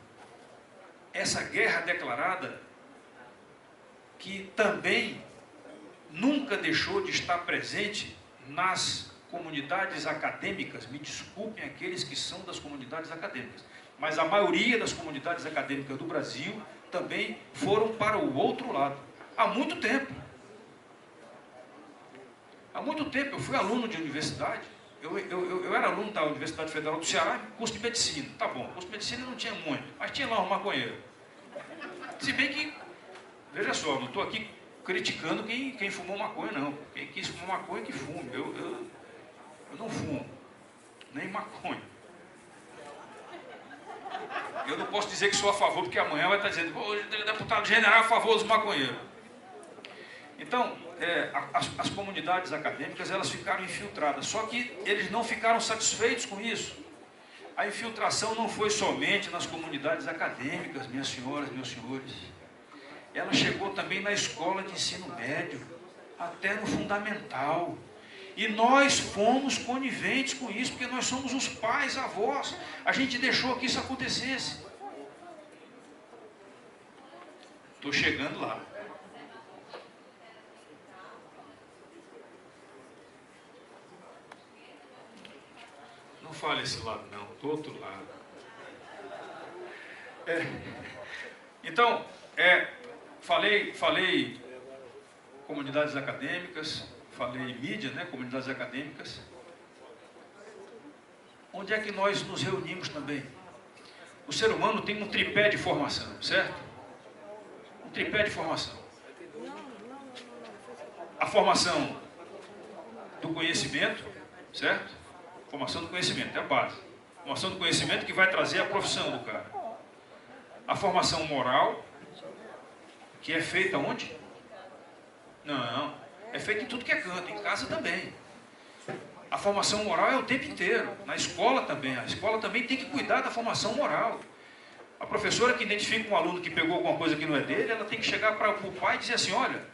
Essa guerra declarada, que também nunca deixou de estar presente nas comunidades acadêmicas, me desculpem aqueles que são das comunidades acadêmicas, mas a maioria das comunidades acadêmicas do Brasil também foram para o outro lado. Há muito tempo. Há muito tempo. Eu fui aluno de universidade. Eu era aluno da Universidade Federal do Ceará, curso de medicina. Tá bom, curso de medicina não tinha muito, mas tinha lá um maconheiro. Se bem que, veja só, não estou aqui criticando quem fumou maconha, não. Quem quis fumar maconha, que fume. Eu não fumo, nem maconha. Eu não posso dizer que sou a favor, porque amanhã vai estar dizendo: o deputado general é a favor dos maconheiros. Então, as comunidades acadêmicas, elas ficaram infiltradas, só que eles não ficaram satisfeitos com isso. A infiltração não foi somente nas comunidades acadêmicas, minhas senhoras, meus senhores. Ela chegou também na escola de ensino médio, até no fundamental. E nós fomos coniventes com isso, porque nós somos os pais, avós. A gente deixou que isso acontecesse. Estou chegando lá. Não fale esse lado não, do outro lado. Então, falei comunidades acadêmicas, falei mídia, né, comunidades acadêmicas. Onde é que nós nos reunimos também? O ser humano tem um tripé de formação, certo? Um tripé de formação. A formação do conhecimento, certo? Formação do conhecimento, é a base. Formação do conhecimento que vai trazer a profissão do cara. A formação moral, que é feita onde? Não, É feito em tudo que é canto, em casa também. A formação moral é o tempo inteiro, na escola também. A escola também tem que cuidar da formação moral. A professora que identifica um aluno que pegou alguma coisa que não é dele, ela tem que chegar para o pai e dizer assim, olha,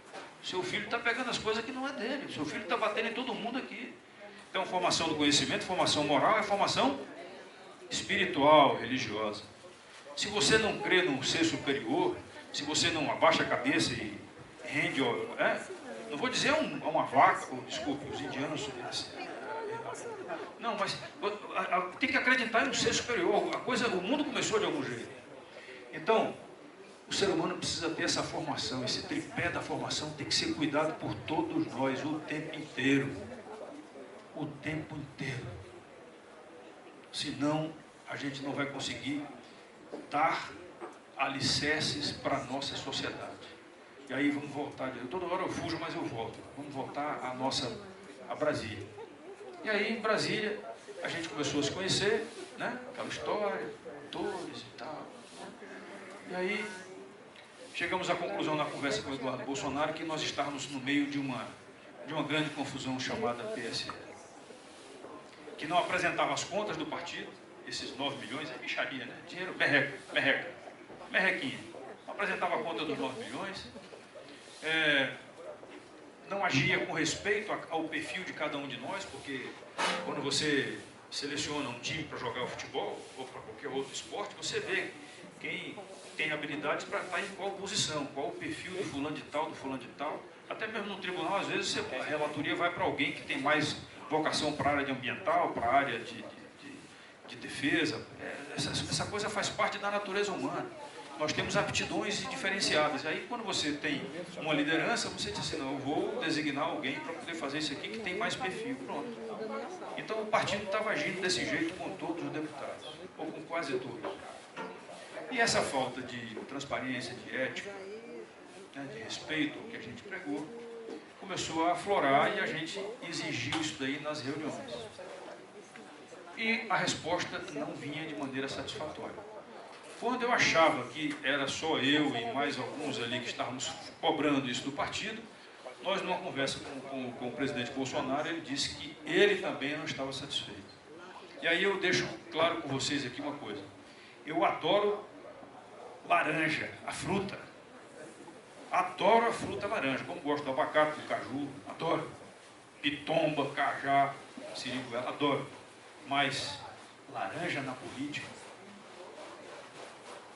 seu filho está pegando as coisas que não é dele, seu filho está batendo em todo mundo aqui. Então, formação do conhecimento, formação moral é formação espiritual, religiosa. Se você não crê num ser superior, se você não abaixa a cabeça e rende, não vou dizer uma vaca, desculpe, os indianos... Não, mas tem que acreditar em um ser superior. O mundo começou de algum jeito. Então, o ser humano precisa ter essa formação, esse tripé da formação tem que ser cuidado por todos nós o tempo inteiro. O tempo inteiro. Senão, a gente não vai conseguir dar alicerces para a nossa sociedade. E aí vamos voltar, toda hora eu fujo, mas eu volto. Vamos voltar a Brasília. E aí, em Brasília, a gente começou a se conhecer, né? Aquela história, atores e tal. E aí, chegamos à conclusão na conversa com o Eduardo Bolsonaro que nós estávamos no meio de uma grande confusão chamada PSL. Que não apresentava as contas do partido, esses 9 milhões, é bicharia, né? Dinheiro, merrequinha. Não apresentava a conta dos 9 milhões. Não agia com respeito ao perfil de cada um de nós, porque quando você seleciona um time para jogar o futebol ou para qualquer outro esporte, você vê quem tem habilidades para estar em qual posição, qual o perfil do fulano de tal, Até mesmo no tribunal, às vezes, a relatoria vai para alguém que tem mais vocação para a área de ambiental, para a área de defesa. Essa coisa faz parte da natureza humana. Nós temos aptidões diferenciadas. E aí, quando você tem uma liderança, você diz assim, não, eu vou designar alguém para poder fazer isso aqui que tem mais perfil. Pronto. Então, o partido estava agindo desse jeito com todos os deputados, ou com quase todos. E essa falta de transparência, de ética, né, de respeito ao que a gente pregou, começou a aflorar e a gente exigiu isso daí nas reuniões. E a resposta não vinha de maneira satisfatória. Quando eu achava que era só eu e mais alguns ali que estávamos cobrando isso do partido, nós, numa conversa com o presidente Bolsonaro, ele disse que ele também não estava satisfeito. E aí eu deixo claro com vocês aqui uma coisa. Eu adoro laranja, a fruta. Adoro a fruta laranja, como gosto do abacate, do caju, adoro. Pitomba, cajá, siriguela, adoro. Mas laranja na política,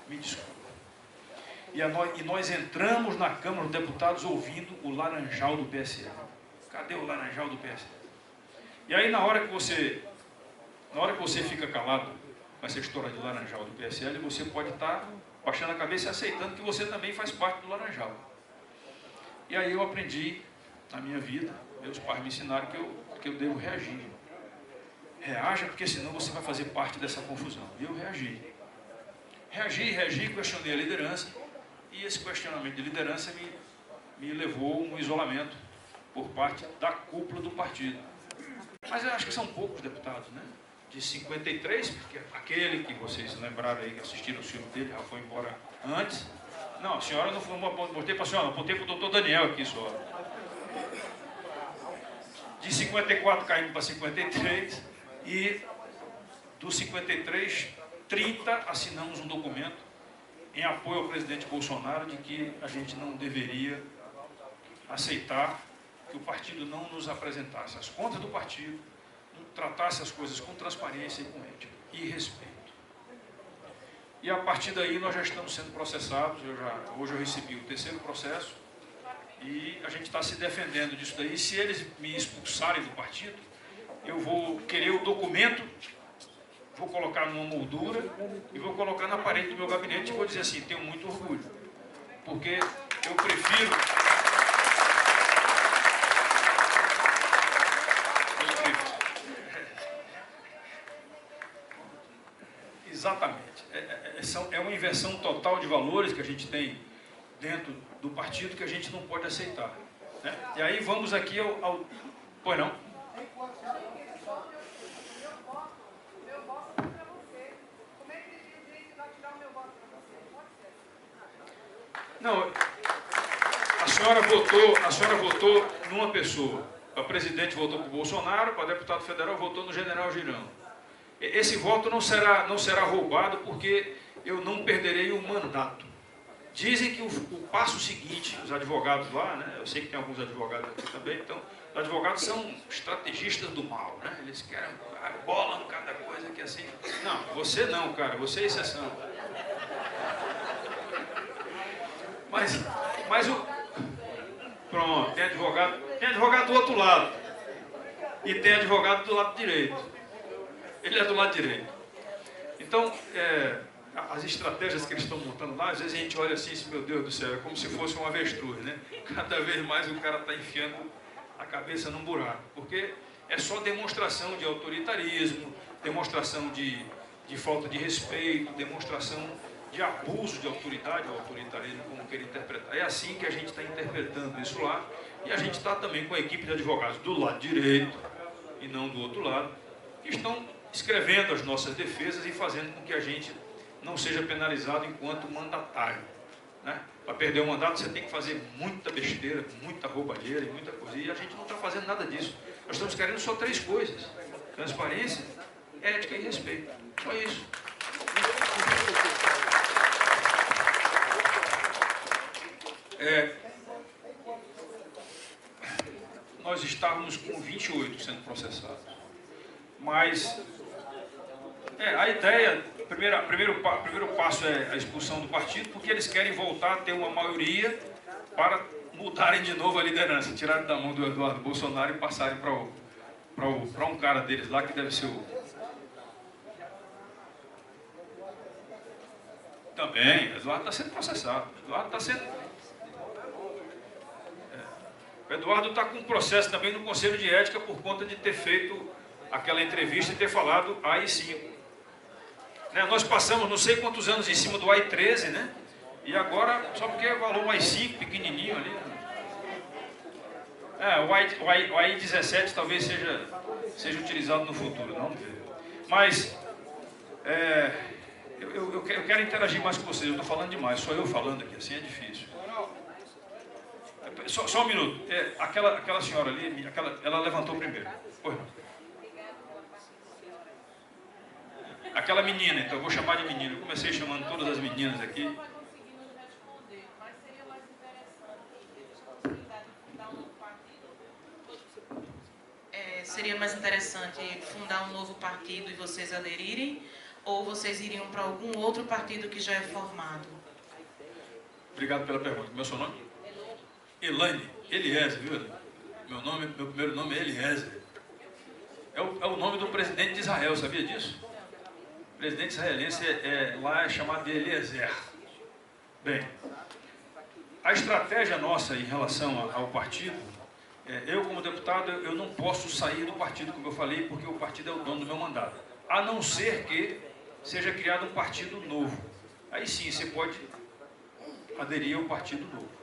me desculpa. E nós entramos na Câmara dos Deputados ouvindo o laranjal do PSL. Cadê o laranjal do PSL? E aí na hora que você fica calado com essa história de laranjal do PSL, você pode estar baixando a cabeça e aceitando que você também faz parte do laranjal. E aí eu aprendi na minha vida, meus pais me ensinaram que eu devo reagir. Reaja, porque senão você vai fazer parte dessa confusão. E eu reagi. Reagi, questionei a liderança, e esse questionamento de liderança me levou a um isolamento por parte da cúpula do partido. Mas eu acho que são poucos deputados, né? De 53, porque aquele que vocês lembraram aí, que assistiram o filme dele, já foi embora antes. Não, a senhora não foi, mostrei para a senhora, apontei para o doutor Daniel aqui só. De 54 caímos para 53, e dos 53, 30 assinamos um documento em apoio ao presidente Bolsonaro de que a gente não deveria aceitar que o partido não nos apresentasse as contas do partido, tratasse as coisas com transparência e com ética e respeito. E a partir daí nós já estamos sendo processados. Hoje eu recebi o 3º processo e a gente está se defendendo disso daí. Se eles me expulsarem do partido, eu vou querer o documento, vou colocar numa moldura e vou colocar na parede do meu gabinete e vou dizer assim, tenho muito orgulho, porque eu prefiro exatamente. É uma inversão total de valores que a gente tem dentro do partido que a gente não pode aceitar, né? E aí vamos aqui ao... Pois não? Não, A senhora votou numa pessoa. Para presidente votou para o Bolsonaro, para deputado federal votou no general Girão. Esse voto não será roubado porque eu não perderei o mandato. Dizem que o passo seguinte, os advogados lá, né, eu sei que tem alguns advogados aqui também, então, os advogados são estrategistas do mal, né? Eles querem bola em cada coisa que assim. Não, você não, cara, você é exceção. Mas o... Pronto, tem advogado do outro lado. E tem advogado do lado direito. Ele é do lado direito. Então, as estratégias que eles estão montando lá, às vezes a gente olha assim, meu Deus do céu, é como se fosse um avestruz, né? Cada vez mais o cara está enfiando a cabeça num buraco. Porque é só demonstração de autoritarismo, demonstração de falta de respeito, demonstração de abuso de autoridade, ou autoritarismo, como queira interpretar. É assim que a gente está interpretando isso lá, e a gente está também com a equipe de advogados do lado direito, e não do outro lado, que estão escrevendo as nossas defesas e fazendo com que a gente não seja penalizado enquanto mandatário, né? Para perder o mandato você tem que fazer muita besteira, muita roubalheira e muita coisa, e a gente não está fazendo nada disso. Nós estamos querendo só 3 coisas: transparência, ética e respeito. Só isso. Nós estávamos com 28 sendo processados, mas a ideia, primeiro passo é a expulsão do partido, porque eles querem voltar a ter uma maioria para mudarem de novo a liderança, tirarem da mão do Eduardo Bolsonaro e passarem para um cara deles lá que deve ser o... Também, Eduardo está sendo processado. O Eduardo está com um processo também no Conselho de Ética por conta de ter feito aquela entrevista e ter falado AI-5. Né? Nós passamos não sei quantos anos em cima do AI-13, né? E agora, só porque valor um AI-5 pequenininho ali. O AI-17 talvez seja utilizado no futuro, não ver. Mas eu quero interagir mais com vocês, eu estou falando demais, só eu falando aqui, assim é difícil. Só um minuto. Aquela senhora ali, ela levantou primeiro. Oi. Aquela menina, então eu vou chamar de menina. Eu comecei chamando todas as meninas aqui. Seria mais interessante fundar um novo partido e vocês aderirem? Ou vocês iriam para algum outro partido que já é formado? Obrigado pela pergunta. Meu seu nome? Elaine, Eliezer, viu? Meu primeiro nome é Eliezer. É o nome do presidente de Israel, sabia disso? O presidente israelense lá é chamado de Eliezer. Bem, a estratégia nossa em relação ao partido, eu como deputado, eu não posso sair do partido, como eu falei, porque o partido é o dono do meu mandato. A não ser que seja criado um partido novo. Aí sim, você pode aderir ao partido novo.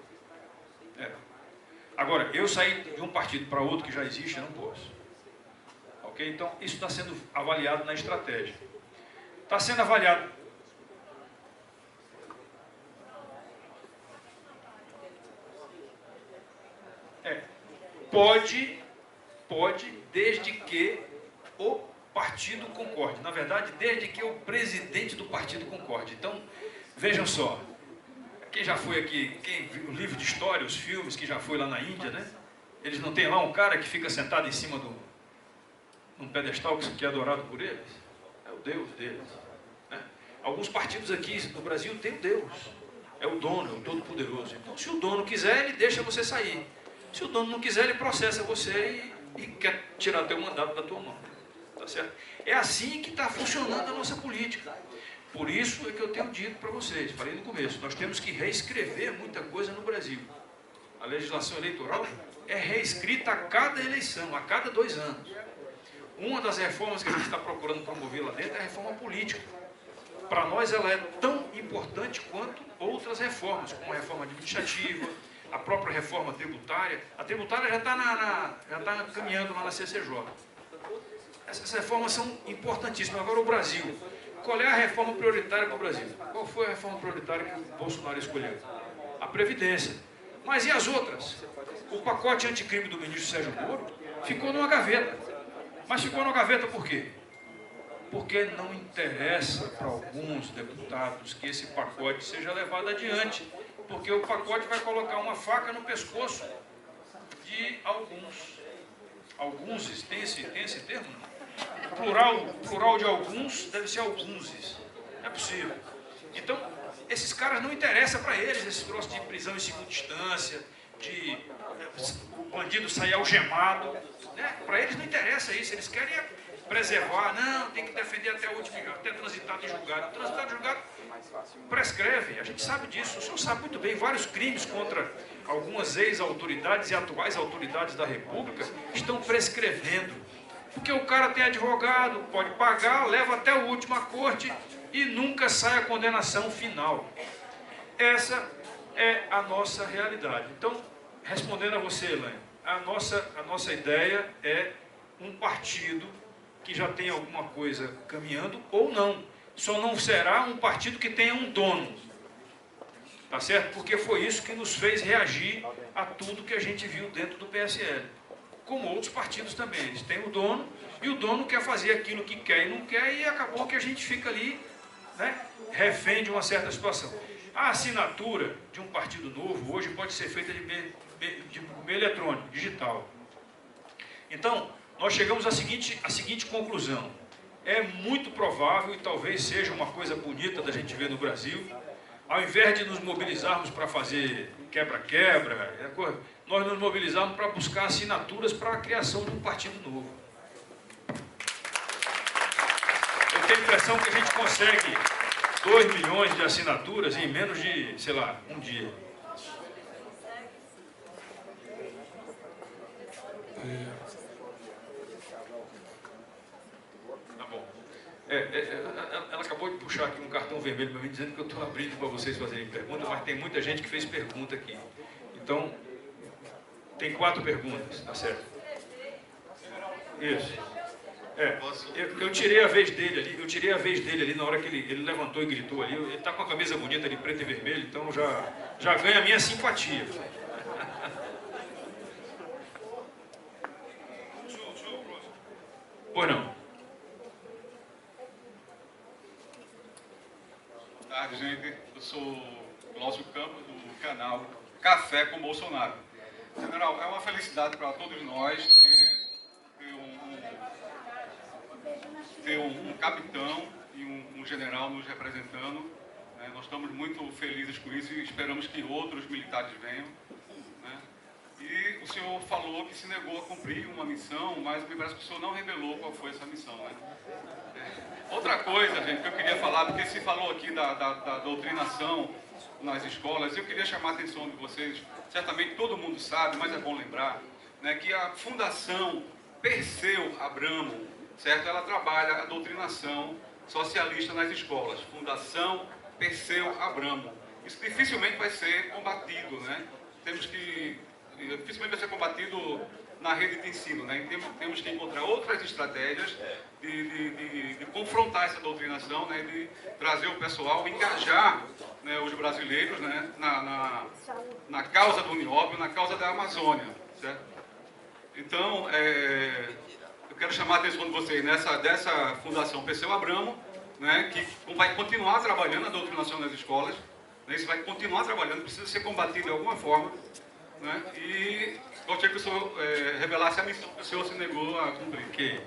Agora, eu sair de um partido para outro que já existe, eu não posso. Ok? Então, isso está sendo avaliado na estratégia. Está sendo avaliado. Pode, desde que o partido concorde. Na verdade, desde que o presidente do partido concorde. Então, vejam só. Quem já foi aqui, quem viu o livro de história, os filmes, que já foi lá na Índia, né? Eles não têm lá um cara que fica sentado em cima de um pedestal que é adorado por eles? É o Deus deles. Né? Alguns partidos aqui no Brasil têm o Deus. É o dono, é o todo-poderoso. Então, se o dono quiser, ele deixa você sair. Se o dono não quiser, ele processa você e quer tirar teu mandato da tua mão. Tá certo? É assim que está funcionando a nossa política. Por isso é que eu tenho dito para vocês, falei no começo, nós temos que reescrever muita coisa no Brasil. A legislação eleitoral é reescrita a cada eleição, a cada 2 anos. Uma das reformas que a gente está procurando promover lá dentro é a reforma política. Para nós ela é tão importante quanto outras reformas, como a reforma administrativa, a própria reforma tributária. A tributária já está caminhando lá na CCJ. Essas reformas são importantíssimas. Agora o Brasil... Qual é a reforma prioritária para o Brasil? Qual foi a reforma prioritária que o Bolsonaro escolheu? A Previdência. Mas e as outras? O pacote anticrime do ministro Sérgio Moro ficou numa gaveta. Mas ficou numa gaveta por quê? Porque não interessa para alguns deputados que esse pacote seja levado adiante. Porque o pacote vai colocar uma faca no pescoço de alguns. Alguns, tem esse termo? Plural de alguns deve ser alguns. Não é possível. Então, esses caras não interessam para eles esse troço de prisão em segunda instância, de o bandido sair algemado. Né? Para eles não interessa isso, eles querem preservar, não, tem que defender até o último, até transitado em julgado. Transitado em julgado prescreve, a gente sabe disso, o senhor sabe muito bem, vários crimes contra algumas ex-autoridades e atuais autoridades da República estão prescrevendo. Porque o cara tem advogado, pode pagar, leva até o último à corte e nunca sai a condenação final. Essa é a nossa realidade. Então, respondendo a você, Elaine, a nossa ideia é um partido que já tem alguma coisa caminhando ou não. Só não será um partido que tenha um dono. Tá certo? Porque foi isso que nos fez reagir a tudo que a gente viu dentro do PSL. Como outros partidos também. Eles têm o dono e o dono quer fazer aquilo que quer e não quer e acabou que a gente fica ali, né, refém de uma certa situação. A assinatura de um partido novo hoje pode ser feita de meio eletrônico, digital. Então, nós chegamos à seguinte conclusão. É muito provável, e talvez seja uma coisa bonita da gente ver no Brasil, ao invés de nos mobilizarmos para fazer quebra-quebra, nós nos mobilizarmos para buscar assinaturas para a criação de um partido novo. Eu tenho a impressão que a gente consegue 2 milhões de assinaturas em menos de, sei lá, um dia. Tá bom. Ela acabou de puxar aqui um cartão vermelho para mim, dizendo que eu estou abrindo para vocês fazerem perguntas, mas tem muita gente que fez pergunta aqui. Então, tem 4 perguntas, tá certo? Isso. Eu tirei a vez dele ali, na hora que ele levantou e gritou ali. Ele está com a camisa bonita de preto e vermelho, então já ganha a minha simpatia. Pois não. Boa tarde, gente. Eu sou Cláudio Campos, do canal Café com Bolsonaro. General, é uma felicidade para todos nós ter um capitão e um general nos representando. Né? Nós estamos muito felizes com isso e esperamos que outros militares venham. Né? E o senhor falou que se negou a cumprir uma missão, mas me parece que o senhor não revelou qual foi essa missão. Né? Outra coisa, gente, que eu queria falar, porque se falou aqui da doutrinação nas escolas, eu queria chamar a atenção de vocês, certamente todo mundo sabe, mas é bom lembrar, né, que a Fundação Perseu Abramo, certo? Ela trabalha a doutrinação socialista nas escolas. Fundação Perseu Abramo. Isso dificilmente vai ser combatido, né? Dificilmente vai ser combatido na rede de ensino, né? Temos que encontrar outras estratégias de confrontar essa doutrinação, né? De trazer o pessoal, engajar, né, os brasileiros, né, na causa do Unióbio, na causa da Amazônia, certo? Então, eu quero chamar a atenção de vocês dessa Fundação Perseu Abramo, né, que vai continuar trabalhando a doutrinação nas escolas, né, isso vai continuar trabalhando, precisa ser combatido de alguma forma, né, e gostaria que o senhor revelasse a missão que o senhor se negou a cumprir. Okay.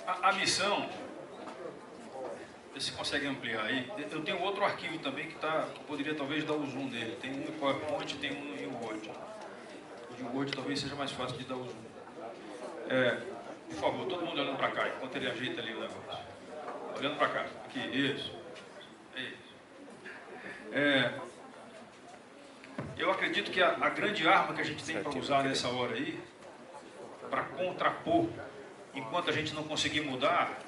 A missão, se consegue ampliar aí, eu tenho outro arquivo também que poderia talvez dar o zoom dele, tem um em PowerPoint, tem um em Word. O Word talvez seja mais fácil de dar o zoom. Por favor, todo mundo olhando para cá, enquanto ele ajeita ali o negócio. Olhando para cá. Aqui, isso. Eu acredito que a grande arma que a gente tem para usar nessa hora aí, para contrapor, enquanto a gente não conseguir mudar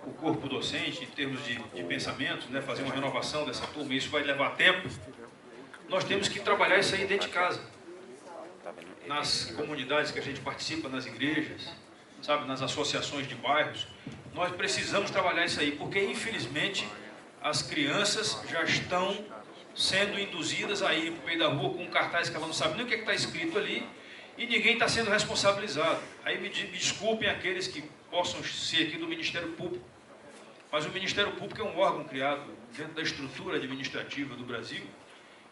o corpo docente em termos de pensamentos, né, fazer uma renovação dessa turma, e isso vai levar tempo, nós temos que trabalhar isso aí dentro de casa. Nas comunidades que a gente participa, nas igrejas, sabe, nas associações de bairros, nós precisamos trabalhar isso aí, porque infelizmente as crianças já estão sendo induzidas a ir para o meio da rua com um cartaz que ela não sabe nem o que está escrito ali, e ninguém está sendo responsabilizado. Aí me desculpem aqueles que possam ser aqui do Ministério Público, mas o Ministério Público é um órgão criado dentro da estrutura administrativa do Brasil,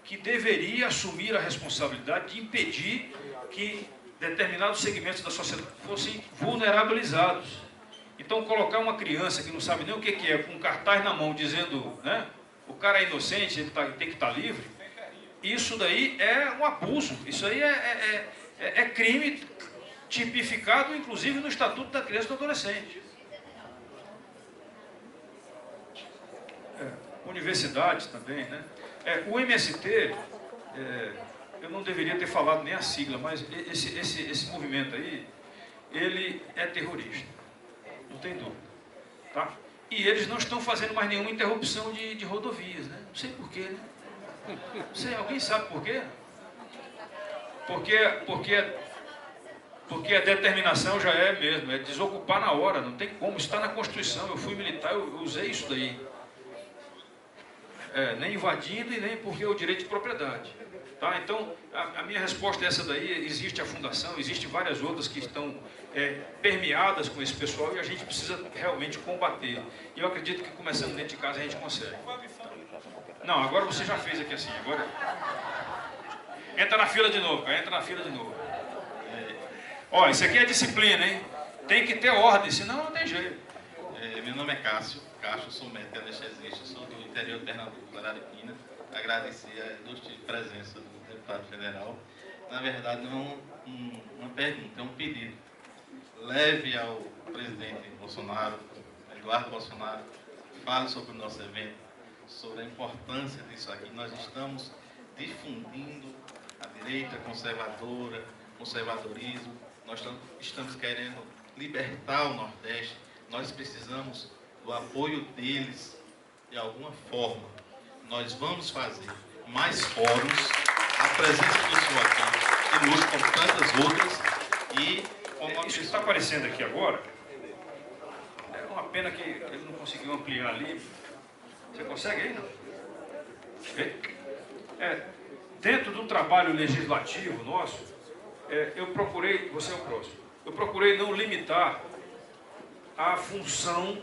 que deveria assumir a responsabilidade de impedir que determinados segmentos da sociedade fossem vulnerabilizados. Então, colocar uma criança que não sabe nem o que é, com um cartaz na mão dizendo, né, o cara é inocente, ele tem que estar livre, isso daí é um abuso, isso aí é crime tipificado, inclusive, no Estatuto da Criança e do Adolescente. Universidades também, né? O MST, eu não deveria ter falado nem a sigla, mas esse movimento aí, ele é terrorista, não tem dúvida, tá? E eles não estão fazendo mais nenhuma interrupção de rodovias, né? Não sei porquê, né? Não sei, alguém sabe por quê? Porque a determinação já é mesmo, é desocupar na hora, não tem como, isso está na Constituição, eu fui militar, eu usei isso daí. Nem invadindo e nem porque é o direito de propriedade. Tá? Então, a minha resposta é essa daí, existe a fundação, existem várias outras que estão permeadas com esse pessoal e a gente precisa realmente combater. E eu acredito que começando dentro de casa a gente consegue. Não, agora você já fez aqui assim, agora... Entra na fila de novo, cara, entra na fila de novo. Ó, isso aqui é disciplina, hein? Tem que ter ordem, senão não tem jeito. Meu nome é Cássio, sou médico anestesista, sou do interior de Pernambuco, Araripina. Agradecer a ilustre presença do deputado federal. Na verdade, não é uma pergunta, é um pedido. Leve ao presidente Bolsonaro, Eduardo Bolsonaro, fale sobre o nosso evento, sobre a importância disso aqui. Nós estamos difundindo a direita conservadora, conservadorismo, nós estamos querendo libertar o Nordeste, nós precisamos do apoio deles de alguma forma. Nós vamos fazer mais fóruns, a presença do senhor aqui, ilustre como tantas outras, e como isso que está aparecendo aqui agora, é uma pena que ele não conseguiu ampliar ali. Você consegue aí, não? Dentro do trabalho legislativo nosso, eu procurei, você é o próximo, eu procurei não limitar a função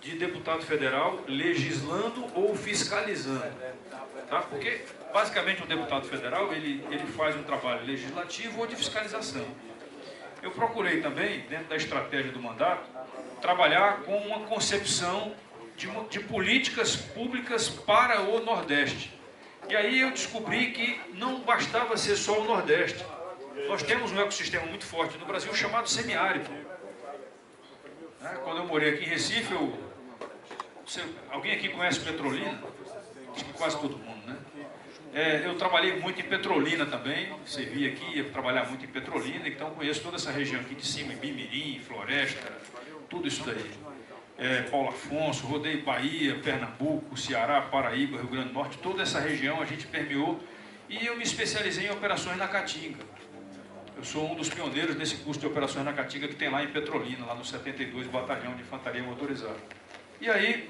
de deputado federal legislando ou fiscalizando, tá? Porque basicamente o deputado federal ele faz um trabalho legislativo ou de fiscalização. Eu procurei também, dentro da estratégia do mandato, trabalhar com uma concepção de políticas públicas para o Nordeste. E aí eu descobri que não bastava ser só o Nordeste. Nós temos um ecossistema muito forte no Brasil chamado semiárido. Quando eu morei aqui em Recife, alguém aqui conhece Petrolina? Acho que quase todo mundo, né? Eu trabalhei muito em Petrolina também, servi aqui, ia trabalhar muito em Petrolina, então conheço toda essa região aqui de cima, Ibimirim, Floresta, tudo isso daí. Paulo Afonso, rodei Bahia, Pernambuco, Ceará, Paraíba, Rio Grande do Norte, toda essa região a gente permeou e eu me especializei em operações na Caatinga. Eu sou um dos pioneiros nesse curso de operações na Caatinga que tem lá em Petrolina, lá no 72 Batalhão de Infantaria Motorizada. E aí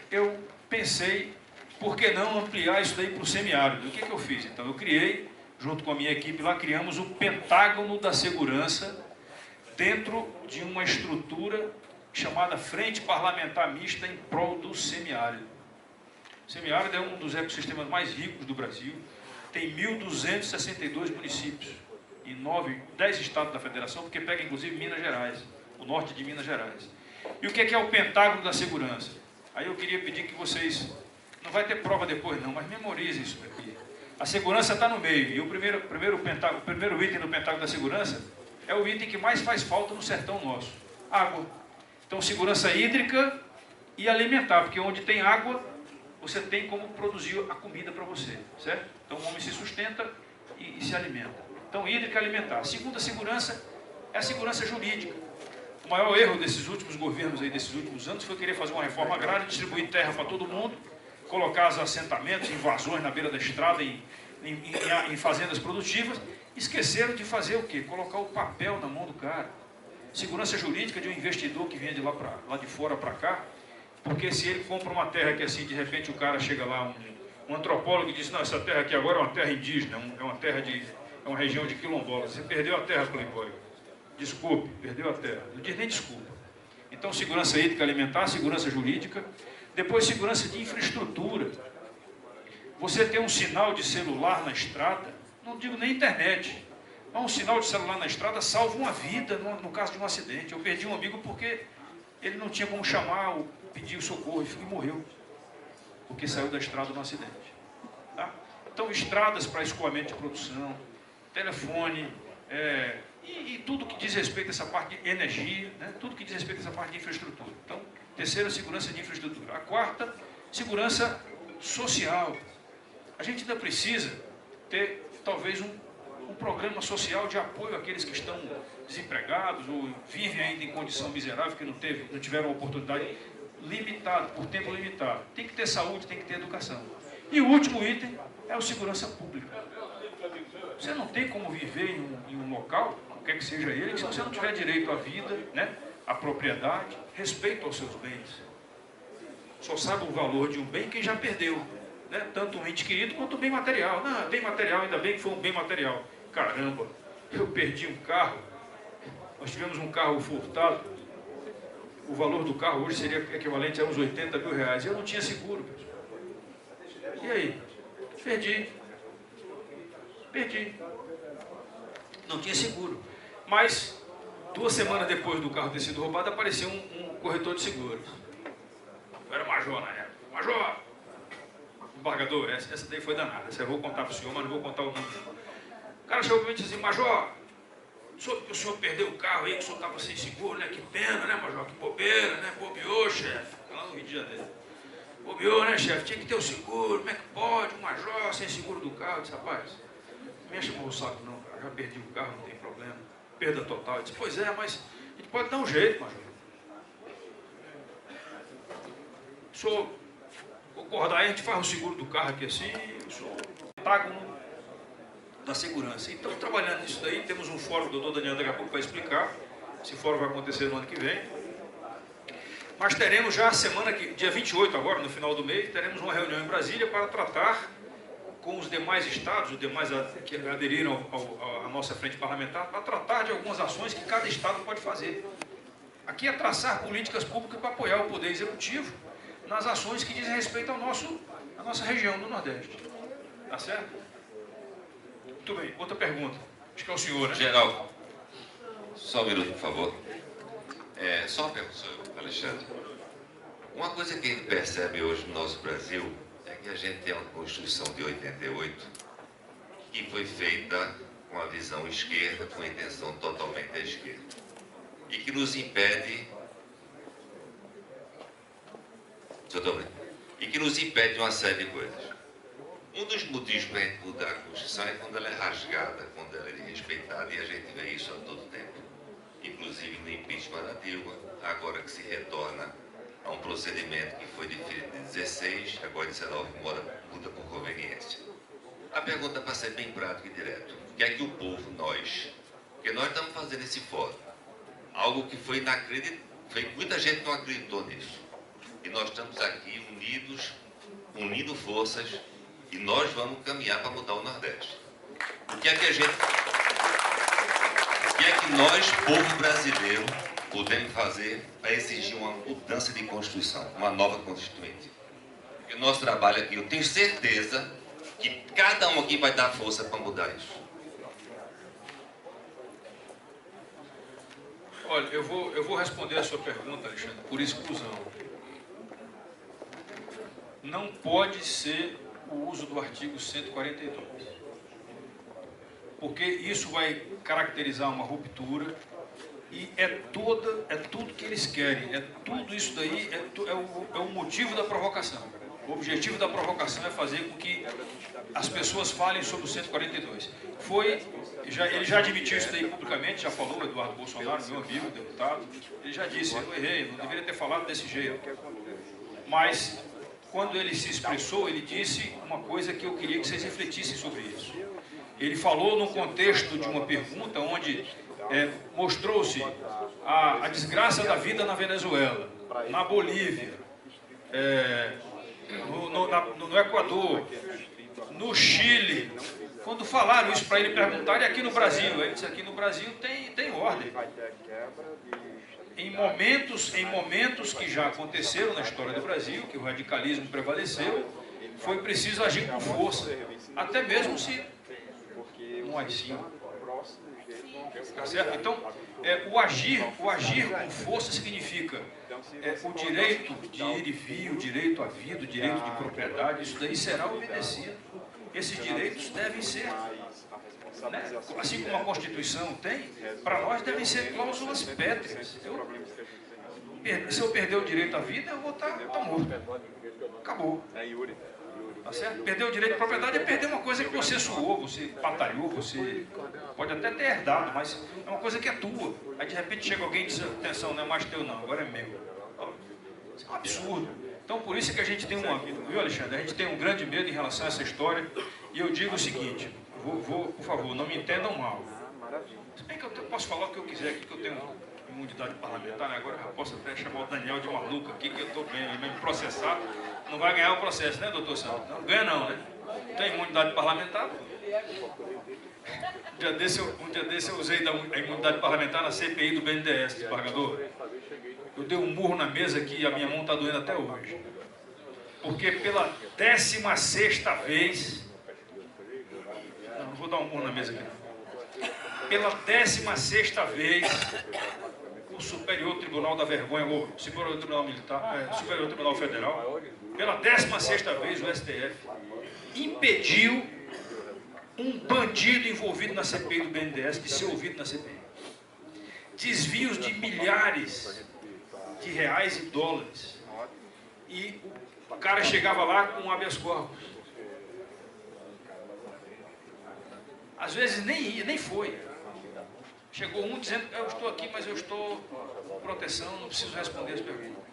eu pensei, por que não ampliar isso daí para o semiárido? O que eu fiz? Então eu criei, junto com a minha equipe lá, criamos o Pentágono da Segurança dentro de uma estrutura chamada Frente Parlamentar Mista em prol do semiárido. O semiárido é um dos ecossistemas mais ricos do Brasil, tem 1.262 municípios em 10 estados da federação, porque pega inclusive Minas Gerais, o norte de Minas Gerais. E o que é o Pentágono da Segurança? Aí eu queria pedir que vocês, não vai ter prova depois não, mas memorizem isso daqui. A segurança está no meio, e o primeiro item do Pentágono da Segurança é o item que mais faz falta no sertão nosso, água. Então, segurança hídrica e alimentar, porque onde tem água, você tem como produzir a comida para você, certo? Então, o homem se sustenta e se alimenta. Então, hídrica e alimentar. A segunda segurança é a segurança jurídica. O maior erro desses últimos governos, aí, desses últimos anos, foi querer fazer uma reforma agrária, distribuir terra para todo mundo, colocar os assentamentos, invasões na beira da estrada, em fazendas produtivas. Esqueceram de fazer o quê? Colocar o papel na mão do cara. Segurança jurídica de um investidor que vem de lá de fora para cá, porque se ele compra uma terra que assim, de repente o cara chega lá, um antropólogo disse, não, essa terra aqui agora é uma terra indígena, é uma região de quilombolas. Você perdeu a terra, Playboy. Desculpe, perdeu a terra. Não diz nem desculpa. Então, segurança hídrica alimentar, segurança jurídica, depois segurança de infraestrutura. Você tem um sinal de celular na estrada, não digo nem internet, mas um sinal de celular na estrada salva uma vida no caso de um acidente. Eu perdi um amigo porque ele não tinha como chamar, ou pedir o socorro e morreu, porque saiu da estrada no acidente. Tá? Então, estradas para escoamento de produção, telefone, e tudo que diz respeito a essa parte de energia, né? Tudo que diz respeito a essa parte de infraestrutura. Então, terceira, segurança de infraestrutura. A quarta, segurança social. A gente ainda precisa ter, talvez, um programa social de apoio àqueles que estão desempregados ou vivem ainda em condição miserável, que não tiveram oportunidade limitada, por tempo limitado. Tem que ter saúde, tem que ter educação. E o último item é a segurança pública. Você não tem como viver em um local, qualquer que seja ele, se você não tiver direito à vida, né, à propriedade, respeito aos seus bens. Só sabe o valor de um bem quem já perdeu, né? Tanto um ente querido quanto um bem material. Não, bem material, ainda bem que foi um bem material. Caramba, eu perdi um carro, nós tivemos um carro furtado, o valor do carro hoje seria equivalente a uns 80 mil reais. Eu não tinha seguro, pessoal. E aí? Perdi. Não tinha seguro. Mas, 2 semanas depois do carro ter sido roubado, apareceu um corretor de seguros. Eu era major na época. Major! Embargador, essa daí foi danada. Essa eu vou contar para o senhor, mas não vou contar o nome dele. O cara chegou para mim e disse assim, major, o senhor perdeu o carro aí, que o senhor estava sem seguro, né? Que pena, né, major? Que bobeira, né? Bobeou, chefe. Lá no Rio de Janeiro. Bobeou, né, chefe? Tinha que ter o seguro. Como é que pode? Um major sem seguro do carro. Eu disse, rapaz, não me chamou o saco não, cara. Já perdi o carro, não tem problema. Perda total. Eu disse, pois é, mas a gente pode dar um jeito, major. O senhor concordar aí, a gente faz o seguro do carro aqui assim, o senhor paga da segurança. Então, trabalhando nisso daí, temos um fórum, o doutor Daniel daqui a pouco vai explicar. Esse fórum vai acontecer no ano que vem. Mas teremos já a semana, dia 28 agora, no final do mês, teremos uma reunião em Brasília para tratar com os demais estados, os demais que aderiram à nossa frente parlamentar, para tratar de algumas ações que cada estado pode fazer. Aqui é traçar políticas públicas para apoiar o Poder Executivo nas ações que dizem respeito à nossa região do Nordeste. Tá certo? Muito bem. Outra pergunta. Acho que é o senhor, né? General, só um minuto, por favor. Só uma pergunta, senhor Alexandre. Uma coisa que a gente percebe hoje no nosso Brasil é que a gente tem uma Constituição de 88 que foi feita com a visão esquerda, com a intenção totalmente à esquerda. E que nos impede... E que nos impede uma série de coisas. Um dos motivos para a gente mudar a Constituição é quando ela é rasgada, quando ela é desrespeitada, e a gente vê isso a todo tempo. Inclusive no impeachment da Dilma, agora que se retorna a um procedimento que foi definido em 16, agora em 19 muda por conveniência. A pergunta para ser bem prática e direto, o que é que o povo, porque nós estamos fazendo esse fórum, algo que foi inacreditável, muita gente não acreditou nisso. E nós estamos aqui unindo forças, e nós vamos caminhar para mudar o Nordeste. O que é que nós, povo brasileiro, podemos fazer para exigir uma mudança de Constituição, uma nova Constituinte? Porque o nosso trabalho aqui, eu tenho certeza que cada um aqui vai dar força para mudar isso. Olha, eu vou responder a sua pergunta, Alexandre, por exclusão. Não pode ser o uso do artigo 142. Porque isso vai caracterizar uma ruptura e é tudo que eles querem. Tudo isso daí é o motivo da provocação. O objetivo da provocação é fazer com que as pessoas falem sobre o 142. Ele já admitiu isso daí publicamente, já falou, Eduardo Bolsonaro, meu amigo, deputado. Ele já disse, eu errei, não deveria ter falado desse jeito. Mas, quando ele se expressou, ele disse uma coisa que eu queria que vocês refletissem sobre isso. Ele falou no contexto de uma pergunta onde mostrou-se a desgraça da vida na Venezuela, na Bolívia, no Equador, no Chile. Quando falaram isso para ele, perguntaram, e aqui no Brasil? Ele disse, aqui no Brasil tem ordem. Em momentos que já aconteceram na história do Brasil, que o radicalismo prevaleceu, foi preciso agir com força, até mesmo se um AI-5. Tá certo? Então, o agir com força significa o direito de ir e vir, o direito à vida, o direito de propriedade, isso daí será obedecido. Esses direitos devem ser, né? Assim como a Constituição tem, para nós devem ser cláusulas pétreas. Se eu perder o direito à vida, eu vou estar morto. Acabou. Tá certo? Perder o direito de propriedade é perder uma coisa que você suou, você batalhou, você pode até ter herdado, mas é uma coisa que é tua. Aí de repente chega alguém e diz, atenção, não é mais teu não, agora é meu. Isso é um absurdo. Então por isso que a gente tem viu, Alexandre? A gente tem um grande medo em relação a essa história. E eu digo o seguinte, por favor, não me entendam mal. Se bem que eu posso falar o que eu quiser aqui, que eu tenho imunidade parlamentar, né? Agora eu já posso até chamar o Daniel de maluco aqui, que eu estou bem, ele vai me processar. Não vai ganhar o processo, né, doutor Santos? Não ganha não, né? Tem imunidade parlamentar. Um dia desse eu usei a imunidade parlamentar na CPI do BNDES, desembargador. Eu dei um murro na mesa aqui e a minha mão está doendo até hoje. Porque pela 16ª vez... Não vou dar um murro na mesa aqui não. Pela 16ª vez... o Superior Tribunal da Vergonha, ou Superior Tribunal Militar, Superior Tribunal Federal, pela 16ª vez o STF impediu um bandido envolvido na CPI do BNDES de ser ouvido na CPI. Desvios de milhares de reais e dólares. E o cara chegava lá com um habeas corpus. Às vezes nem ia, nem foi. Chegou um dizendo, eu estou aqui, mas eu estou com proteção, não preciso responder as perguntas.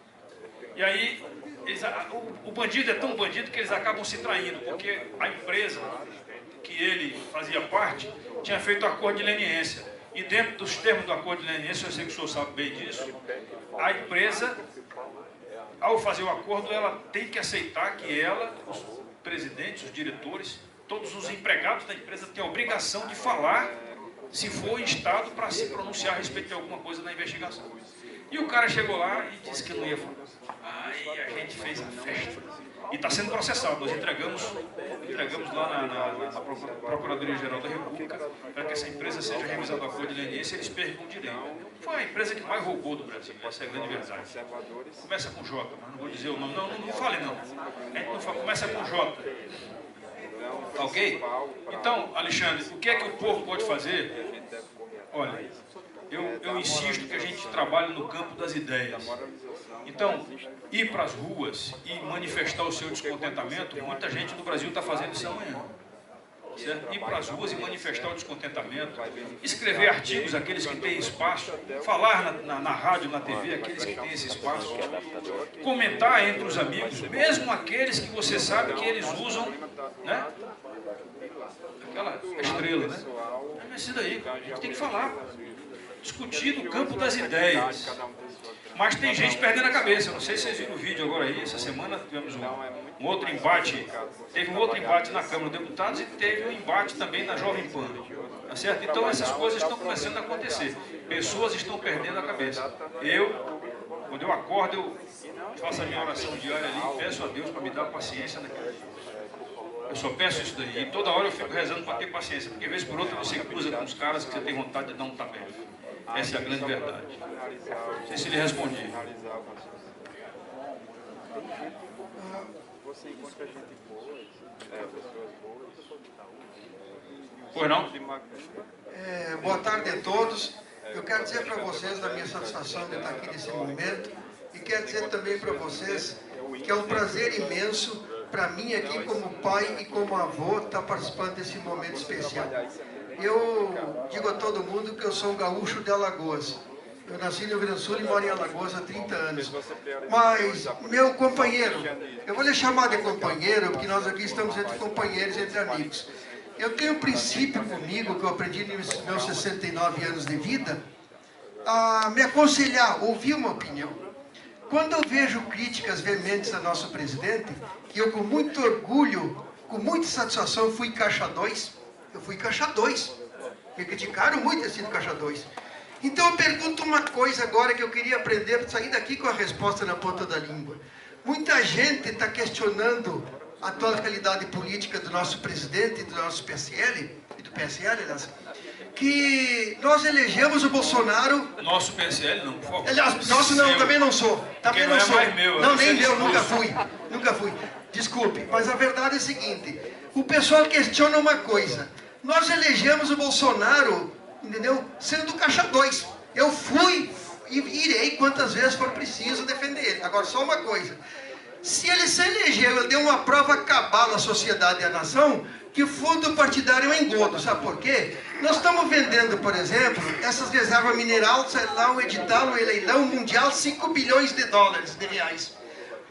E aí, o bandido é tão bandido que eles acabam se traindo, porque a empresa que ele fazia parte tinha feito o acordo de leniência. E dentro dos termos do acordo de leniência, eu sei que o senhor sabe bem disso, a empresa, ao fazer o acordo, ela tem que aceitar que ela, os presidentes, os diretores, todos os empregados da empresa têm a obrigação de falar se for instado para se pronunciar a respeito de alguma coisa na investigação. E o cara chegou lá e disse que não ia falar. Aí a gente fez a festa. E está sendo processado. Nós entregamos lá na Procuradoria-Geral da República para que essa empresa seja revisada do acordo de leniência e eles percam o direito. Foi a empresa que mais roubou do Brasil, essa é a grande verdade. Começa com J, mas não vou dizer o nome. Não fale não. A gente não fala, começa com J. Ok? Então, Alexandre, o que é que o povo pode fazer? Olha, eu insisto que a gente trabalha no campo das ideias. Então, ir para as ruas e manifestar o seu descontentamento, muita gente no Brasil está fazendo isso amanhã. Certo? Ir para as ruas e manifestar o descontentamento, escrever artigos, aqueles que têm espaço, falar na rádio, na TV, aqueles que têm esse espaço, comentar entre os amigos, mesmo aqueles que você sabe que eles usam, né? Aquela estrela, né? É isso daí, a gente tem que falar, discutir no campo das ideias. Mas tem gente perdendo a cabeça. Eu não sei se vocês viram o vídeo agora aí. Essa semana tivemos um outro embate. Teve um outro embate na Câmara dos Deputados e teve um embate também na Jovem Pan. Tá certo? Então essas coisas estão começando a acontecer. Pessoas estão perdendo a cabeça. Quando eu acordo, eu faço a minha oração diária ali e peço a Deus para me dar paciência naquilo. Eu só peço isso daí. E toda hora eu fico rezando para ter paciência. Porque vez por outra você cruza com os caras que você tem vontade de dar um tapé. Essa é a grande verdade. Não sei se ele respondia. Você encontra gente boa, pessoas boas. Pois não? Boa tarde a todos. Eu quero dizer para vocês da minha satisfação de estar aqui nesse momento e quero dizer também para vocês que é um prazer imenso para mim aqui como pai e como avô estar participando desse momento especial. Eu digo a todo mundo que eu sou um gaúcho de Alagoas. Eu nasci no Rio Grande do Sul e moro em Alagoas há 30 anos. Mas, meu companheiro, eu vou lhe chamar de companheiro, porque nós aqui estamos entre companheiros, entre amigos. Eu tenho um princípio comigo, que eu aprendi nos meus 69 anos de vida, a me aconselhar, ouvir uma opinião. Quando eu vejo críticas veementes a nosso presidente, que eu com muito orgulho, com muita satisfação fui caixa 2, eu fui caixa 2. Me criticaram muito ter sido caixa 2. Então eu pergunto uma coisa agora que eu queria aprender, para sair daqui com a resposta na ponta da língua. Muita gente está questionando a atual realidade política do nosso presidente, do nosso PSL, e do PSL, aliás, que nós elegemos o Bolsonaro... Nosso PSL não, por favor. Aliás, nosso não, também não sou. Também não não é sou. mais meu. Não, nem meu, nunca fui. Nunca fui. Desculpe, mas a verdade é a seguinte. O pessoal questiona uma coisa. Nós elegemos o Bolsonaro, entendeu? Sendo caixa 2. Eu fui e irei quantas vezes for preciso defender ele. Agora, só uma coisa. Se ele se elegeu, ele deu uma prova cabal à sociedade e à nação, que o fundo partidário é um engodo. Sabe por quê? Nós estamos vendendo, por exemplo, essas reservas minerais, sei lá, um edital, um leilão mundial, 5 bilhões de dólares, de reais.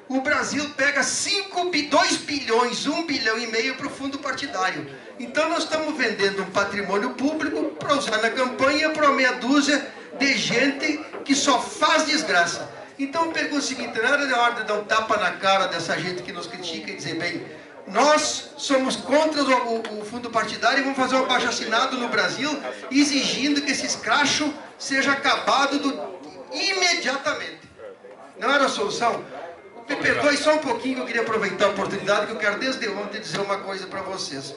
O Brasil pega 2 bilhões, 1 bilhão e meio para o fundo partidário. Então nós estamos vendendo um patrimônio público para usar na campanha para uma meia dúzia de gente que só faz desgraça. Então eu pergunto o seguinte, não era hora de dar um tapa na cara dessa gente que nos critica e dizer, bem, nós somos contra o fundo partidário e vamos fazer um abaixo-assinado no Brasil exigindo que esse escracho seja acabado imediatamente. Não era a solução? Me perdoe só um pouquinho, eu queria aproveitar a oportunidade, que eu quero desde ontem dizer uma coisa para vocês.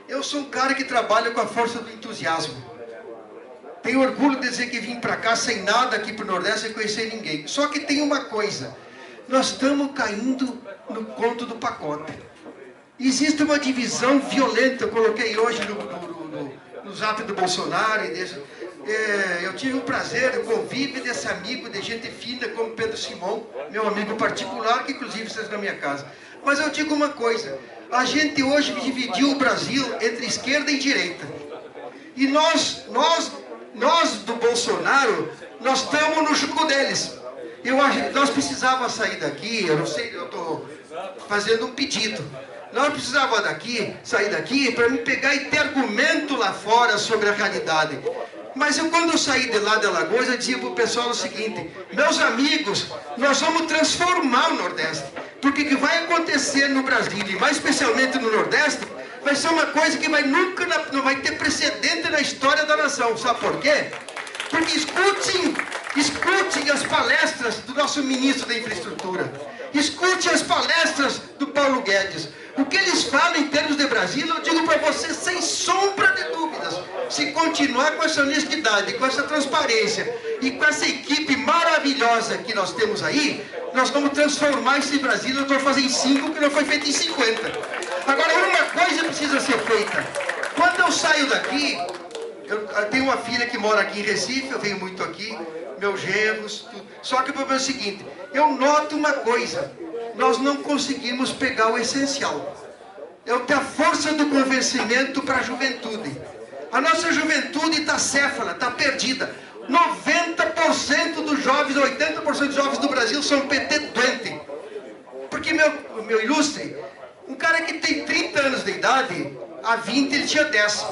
Eu sou um cara que trabalha com a força do entusiasmo. Tenho orgulho de dizer que vim para cá sem nada aqui para o Nordeste sem conhecer ninguém. Só que tem uma coisa, nós estamos caindo no conto do pacote. Existe uma divisão violenta, eu coloquei hoje no zap do Bolsonaro. Eu tive o prazer, o convívio desse amigo de gente fina como Pedro Simão, meu amigo particular, que inclusive está na minha casa. Mas eu digo uma coisa, a gente hoje dividiu o Brasil entre esquerda e direita. E nós do Bolsonaro, nós estamos no jogo deles. Nós precisávamos sair daqui, eu não sei, eu estou fazendo um pedido. Nós precisávamos sair daqui para me pegar e ter argumento lá fora sobre a realidade. Mas quando eu saí de lá de Alagoas, eu dizia para o pessoal o seguinte, meus amigos, nós vamos transformar o Nordeste. Porque o que vai acontecer no Brasil, e mais especialmente no Nordeste, vai ser uma coisa que nunca não vai ter precedente na história da nação. Sabe por quê? Porque escutem as palestras do nosso ministro da Infraestrutura. Escute as palestras do Paulo Guedes. O que eles falam em termos de Brasil, eu digo para você sem sombra de dúvidas. Se continuar com essa honestidade, com essa transparência e com essa equipe maravilhosa que nós temos aí, nós vamos transformar esse Brasil. Eu estou fazendo 5 que não foi feito em 50. Agora, uma coisa precisa ser feita. Quando eu saio daqui, eu tenho uma filha que mora aqui em Recife, eu venho muito aqui, meus genros, tudo. Só que o problema é o seguinte, eu noto uma coisa, nós não conseguimos pegar o essencial. Eu tenho a força do convencimento para a juventude. A nossa juventude está céfala, está perdida. 90% dos jovens, 80% dos jovens do Brasil são PT doente. Porque, meu ilustre, um cara que tem 30 anos de idade, há 20 ele tinha 10.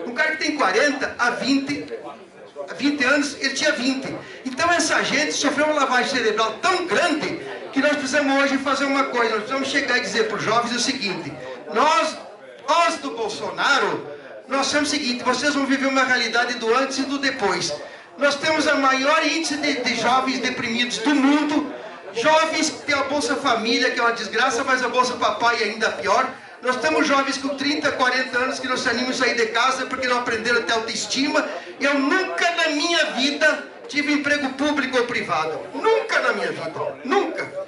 Um cara que tem 40, há 20 anos ele tinha 20. Então essa gente sofreu uma lavagem cerebral tão grande que nós precisamos hoje fazer uma coisa. Nós precisamos chegar e dizer para os jovens o seguinte, nós do Bolsonaro, nós somos o seguinte, vocês vão viver uma realidade do antes e do depois. Nós temos a maior índice de jovens deprimidos do mundo, jovens que têm a Bolsa Família, que é uma desgraça, mas a Bolsa Papai é ainda pior. Nós temos jovens com 30, 40 anos que não se animam a sair de casa porque não aprenderam a ter autoestima. Eu nunca na minha vida tive emprego público ou privado. Nunca na minha vida. Nunca.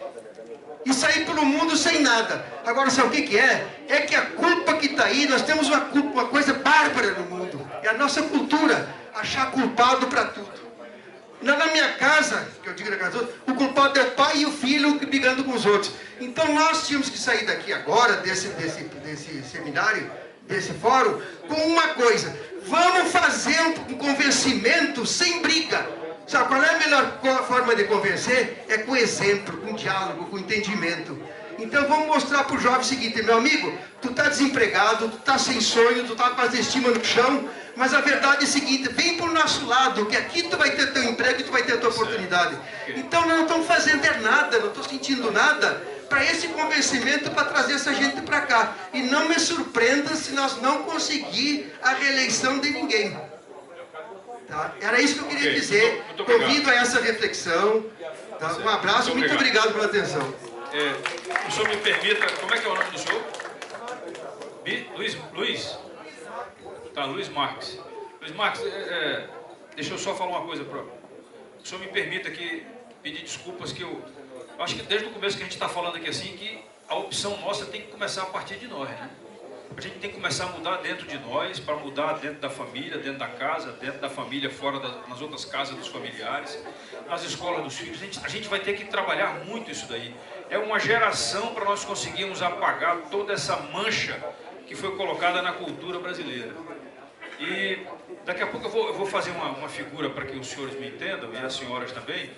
E saí pelo mundo sem nada. Agora, sabe o que é? É que a culpa que está aí, nós temos uma coisa bárbara no mundo. É a nossa cultura, achar culpado para tudo. Na minha casa, que eu digo na casa dos outros, o culpado é o pai e o filho brigando com os outros. Então nós tínhamos que sair daqui agora, desse seminário, desse fórum, com uma coisa. Vamos fazer um convencimento sem briga. Sabe qual é a melhor forma de convencer? É com exemplo, com diálogo, com entendimento. Então vamos mostrar para o jovem o seguinte, meu amigo, tu está desempregado, tu está sem sonho, tu está com a autoestima no chão, Mas a verdade é a seguinte, vem para o nosso lado, que aqui tu vai ter teu emprego e tu vai ter tua oportunidade. Então nós não estamos fazendo nada, não estou sentindo nada para esse convencimento, para trazer essa gente para cá. E não me surpreenda se nós não conseguir a reeleição de ninguém. Tá? Era isso que eu queria dizer. Muito obrigado. Convido a essa reflexão. Tá? Um abraço, muito obrigado pela atenção. O senhor me permita, como é que é o nome do senhor? Luiz? Tá, Luiz Marques. Luiz Marques, deixa eu só falar uma coisa para o senhor me permita aqui pedir desculpas que eu acho que desde o começo que a gente está falando aqui assim, que a opção nossa tem que começar a partir de nós, né? A gente tem que começar a mudar dentro de nós, para mudar dentro da família, dentro da casa, dentro da família, fora nas outras casas dos familiares, nas escolas dos filhos. A gente vai ter que trabalhar muito isso daí. É uma geração para nós conseguirmos apagar toda essa mancha que foi colocada na cultura brasileira. E daqui a pouco eu vou fazer uma figura para que os senhores me entendam, e as senhoras também.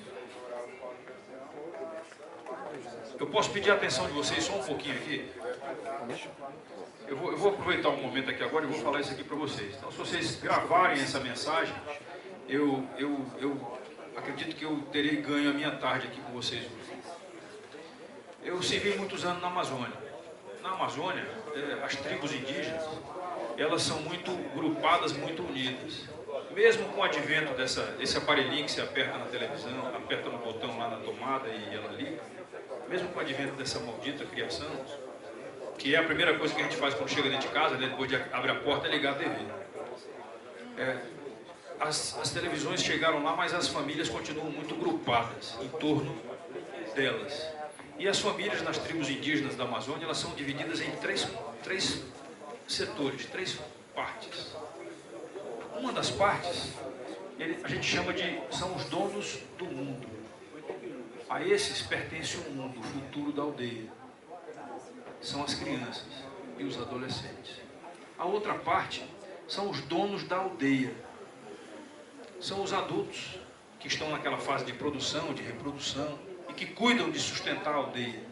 Eu posso pedir a atenção de vocês só um pouquinho aqui? Eu vou aproveitar um momento aqui agora e vou falar isso aqui para vocês. Então, se vocês gravarem essa mensagem, eu acredito que eu terei ganho a minha tarde aqui com vocês. Eu servi muitos anos na Amazônia. Na Amazônia, as tribos indígenas, elas são muito grupadas, muito unidas. Mesmo com o advento desse aparelhinho que se aperta na televisão, aperta no botão lá na tomada e ela liga, mesmo com o advento dessa maldita criação, que é a primeira coisa que a gente faz quando chega dentro de casa, né, depois de abrir a porta, é ligar a TV. As televisões chegaram lá, mas as famílias continuam muito grupadas em torno delas. E as famílias nas tribos indígenas da Amazônia, elas são divididas em três setores, três partes. Uma das partes, a gente chama são os donos do mundo. A esses pertence o mundo, o futuro da aldeia. São as crianças e os adolescentes. A outra parte são os donos da aldeia. São os adultos que estão naquela fase de produção, de reprodução e que cuidam de sustentar a aldeia,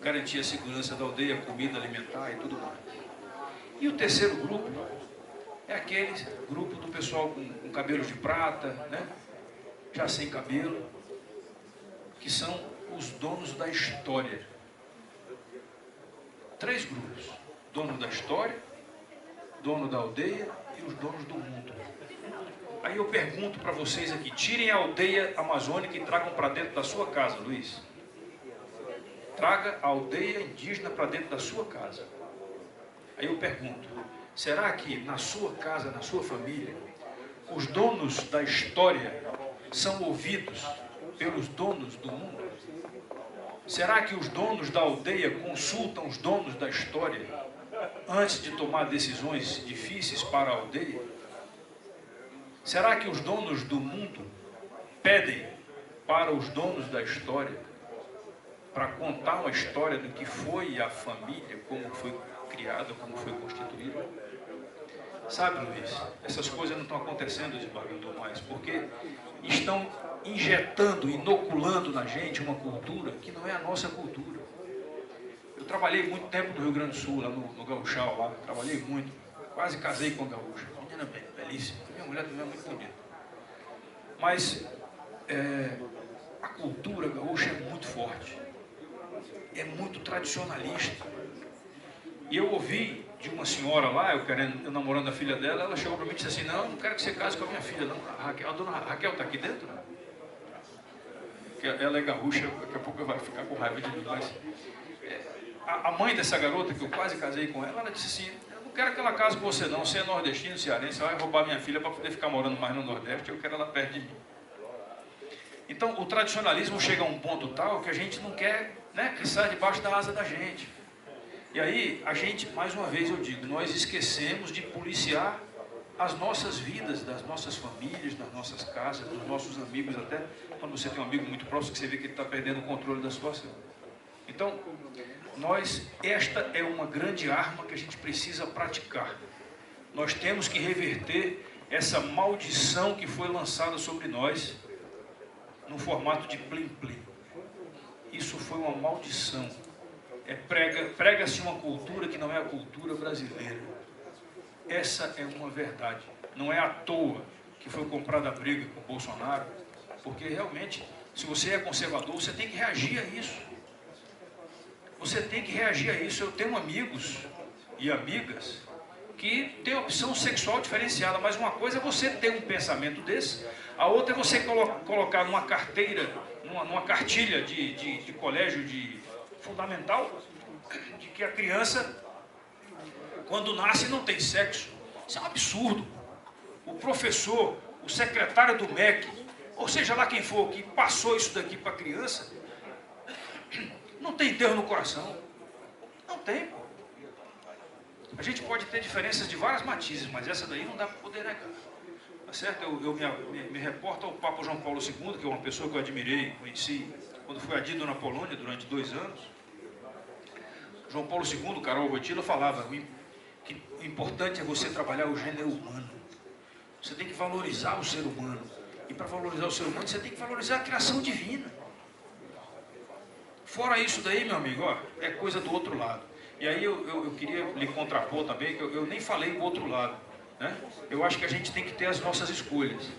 garantir a segurança da aldeia, comida alimentar e tudo mais. E o terceiro grupo é aquele grupo do pessoal com cabelo de prata, né? Já sem cabelo, que são os donos da história. Três grupos: dono da história, dono da aldeia e os donos do mundo. Aí eu pergunto para vocês aqui, tirem a aldeia amazônica e tragam para dentro da sua casa, Luiz. Traga a aldeia indígena para dentro da sua casa. Aí eu pergunto, será que na sua casa, na sua família, os donos da história são ouvidos pelos donos do mundo? Será que os donos da aldeia consultam os donos da história antes de tomar decisões difíceis para a aldeia? Será que os donos do mundo pedem para os donos da história para contar uma história do que foi a família, como foi criada, como foi constituída? Sabe, Luiz, essas coisas não estão acontecendo, desembargador, mais, porque estão injetando, inoculando na gente uma cultura que não é a nossa cultura. Eu trabalhei muito tempo no Rio Grande do Sul, lá no Gaúchal, lá, trabalhei muito, quase casei com a gaúcha, menina belíssima, minha mulher também é muito bonita. Mas a cultura gaúcha é muito forte, é muito tradicionalista. E eu ouvi de uma senhora lá, eu namorando a filha dela, ela chegou para mim e disse assim, não quero que você case com a minha filha, não. A dona Raquel está aqui dentro? Ela é gaúcha, daqui a pouco vai ficar com raiva de mim, mas a mãe dessa garota, que eu quase casei com ela, ela disse assim, eu não quero que ela case com você não, você é nordestino, cearense, você vai roubar minha filha para poder ficar morando mais no Nordeste, eu quero ela perto de mim. Então o tradicionalismo chega a um ponto tal que a gente não quer, né, que saia debaixo da asa da gente. E aí, a gente, mais uma vez eu digo, nós esquecemos de policiar as nossas vidas, das nossas famílias, das nossas casas, dos nossos amigos, até quando você tem um amigo muito próximo que você vê que ele está perdendo o controle da situação. Então, esta é uma grande arma que a gente precisa praticar. Nós temos que reverter essa maldição que foi lançada sobre nós no formato de plim-plim. Isso foi uma maldição. Prega-se uma cultura que não é a cultura brasileira. Essa é uma verdade. Não é à toa que foi comprada a briga com o Bolsonaro, porque realmente, se você é conservador, você tem que reagir a isso. Você tem que reagir a isso. Eu tenho amigos e amigas que têm opção sexual diferenciada, mas uma coisa é você ter um pensamento desse, a outra é você colocar numa carteira, numa cartilha de colégio fundamental, de que a criança, quando nasce, não tem sexo. Isso é um absurdo. O professor, o secretário do MEC, ou seja lá quem for, que passou isso daqui para a criança, não tem Deus no coração. Não tem, pô. A gente pode ter diferenças de várias matizes, mas essa daí não dá para poder negar. Tá certo? Eu me reporto ao Papa João Paulo II, que é uma pessoa que eu admirei, conheci, quando fui adido na Polônia durante 2 anos. João Paulo II, Karol Wojtyla, falava que o importante é você trabalhar o gênero humano. Você tem que valorizar o ser humano. E para valorizar o ser humano, você tem que valorizar a criação divina. Fora isso daí, meu amigo, ó, é coisa do outro lado. E aí eu queria lhe contrapor também, que eu nem falei do outro lado, né? Eu acho que a gente tem que ter as nossas escolhas.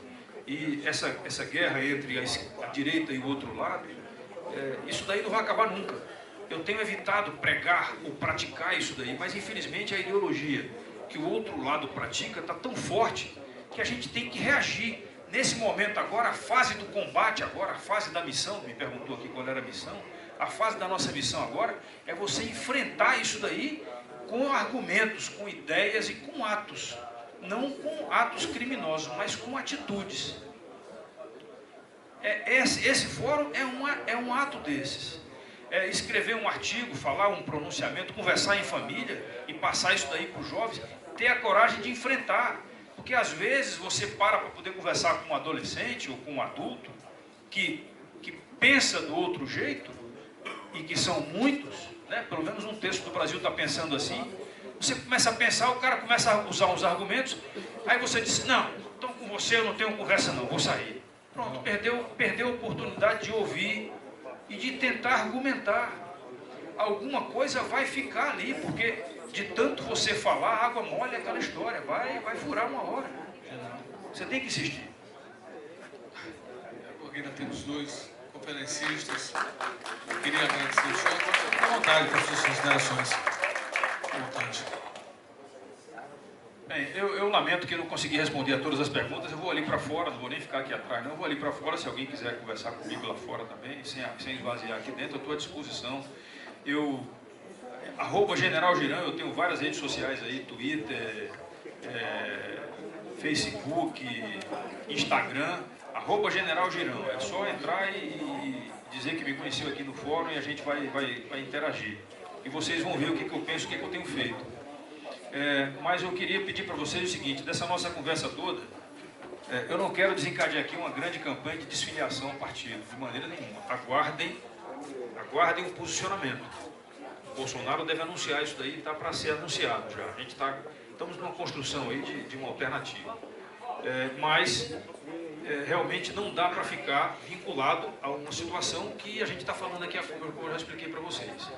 E essa guerra entre a direita e o outro lado, isso daí não vai acabar nunca. Eu tenho evitado pregar ou praticar isso daí, mas infelizmente a ideologia que o outro lado pratica está tão forte que a gente tem que reagir. Nesse momento agora, a fase do combate agora, a fase da missão, me perguntou aqui qual era a missão, a fase da nossa missão agora é você enfrentar isso daí com argumentos, com ideias e com atos. Não com atos criminosos, mas com atitudes. Esse fórum é um ato desses. Escrever um artigo, falar um pronunciamento, conversar em família e passar isso daí para os jovens, ter a coragem de enfrentar. Porque às vezes você para poder conversar com um adolescente ou com um adulto que pensa do outro jeito, e que são muitos, né? Pelo menos um terço do Brasil está pensando assim. Você começa a pensar, o cara começa a usar uns argumentos, aí você diz, não, então com você eu não tenho conversa não, vou sair. Pronto, perdeu a oportunidade de ouvir e de tentar argumentar. Alguma coisa vai ficar ali, porque de tanto você falar, água mole é aquela história, vai furar uma hora. Você tem que insistir. Porque ainda temos 2 conferencistas. Eu queria agradecer o senhor. Fique à vontade para as suas considerações. À vontade. Bem, eu lamento que eu não consegui responder a todas as perguntas. Eu vou ali para fora, não vou nem ficar aqui atrás, não. Eu vou ali para fora, se alguém quiser conversar comigo lá fora também, sem esvaziar aqui dentro, eu estou à disposição. @General Girão, eu tenho várias redes sociais aí, Twitter, Facebook, Instagram, @General Girão. É só entrar e dizer que me conheceu aqui no fórum e a gente vai interagir. E vocês vão ver o que eu penso, o que eu tenho feito. Mas eu queria pedir para vocês o seguinte, dessa nossa conversa toda, eu não quero desencadear aqui uma grande campanha de desfiliação ao partido, de maneira nenhuma. Aguardem o posicionamento. O Bolsonaro deve anunciar isso daí, está para ser anunciado já. A gente estamos numa construção aí de uma alternativa. Mas realmente não dá para ficar vinculado a uma situação que a gente está falando aqui, como eu já expliquei para vocês.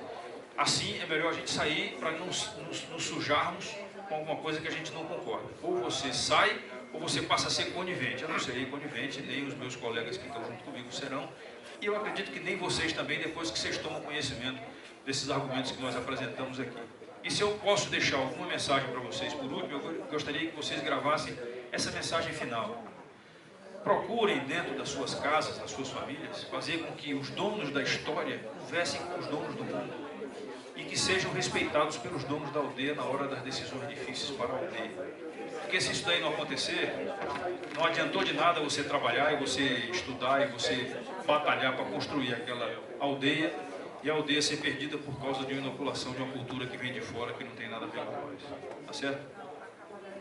Assim, é melhor a gente sair para não nos sujarmos com alguma coisa que a gente não concorda. Ou você sai, ou você passa a ser conivente. Eu não serei conivente, nem os meus colegas que estão junto comigo serão. E eu acredito que nem vocês também, depois que vocês tomam conhecimento desses argumentos que nós apresentamos aqui. E se eu posso deixar alguma mensagem para vocês, por último, eu gostaria que vocês gravassem essa mensagem final. Procurem dentro das suas casas, das suas famílias, fazer com que os donos da história conversem com os donos do mundo e que sejam respeitados pelos donos da aldeia na hora das decisões difíceis para a aldeia. Porque se isso daí não acontecer, não adiantou de nada você trabalhar e você estudar e você batalhar para construir aquela aldeia e a aldeia ser perdida por causa de uma inoculação de uma cultura que vem de fora, que não tem nada a ver com nós. Tá certo?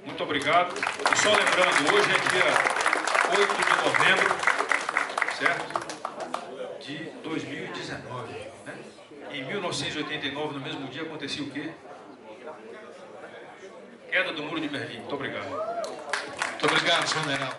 Muito obrigado. E só lembrando, hoje é dia 8 de novembro, certo? De 2019. Né? Em 1989, no mesmo dia, acontecia o quê? Queda do Muro de Berlim. Muito obrigado. Muito obrigado, general.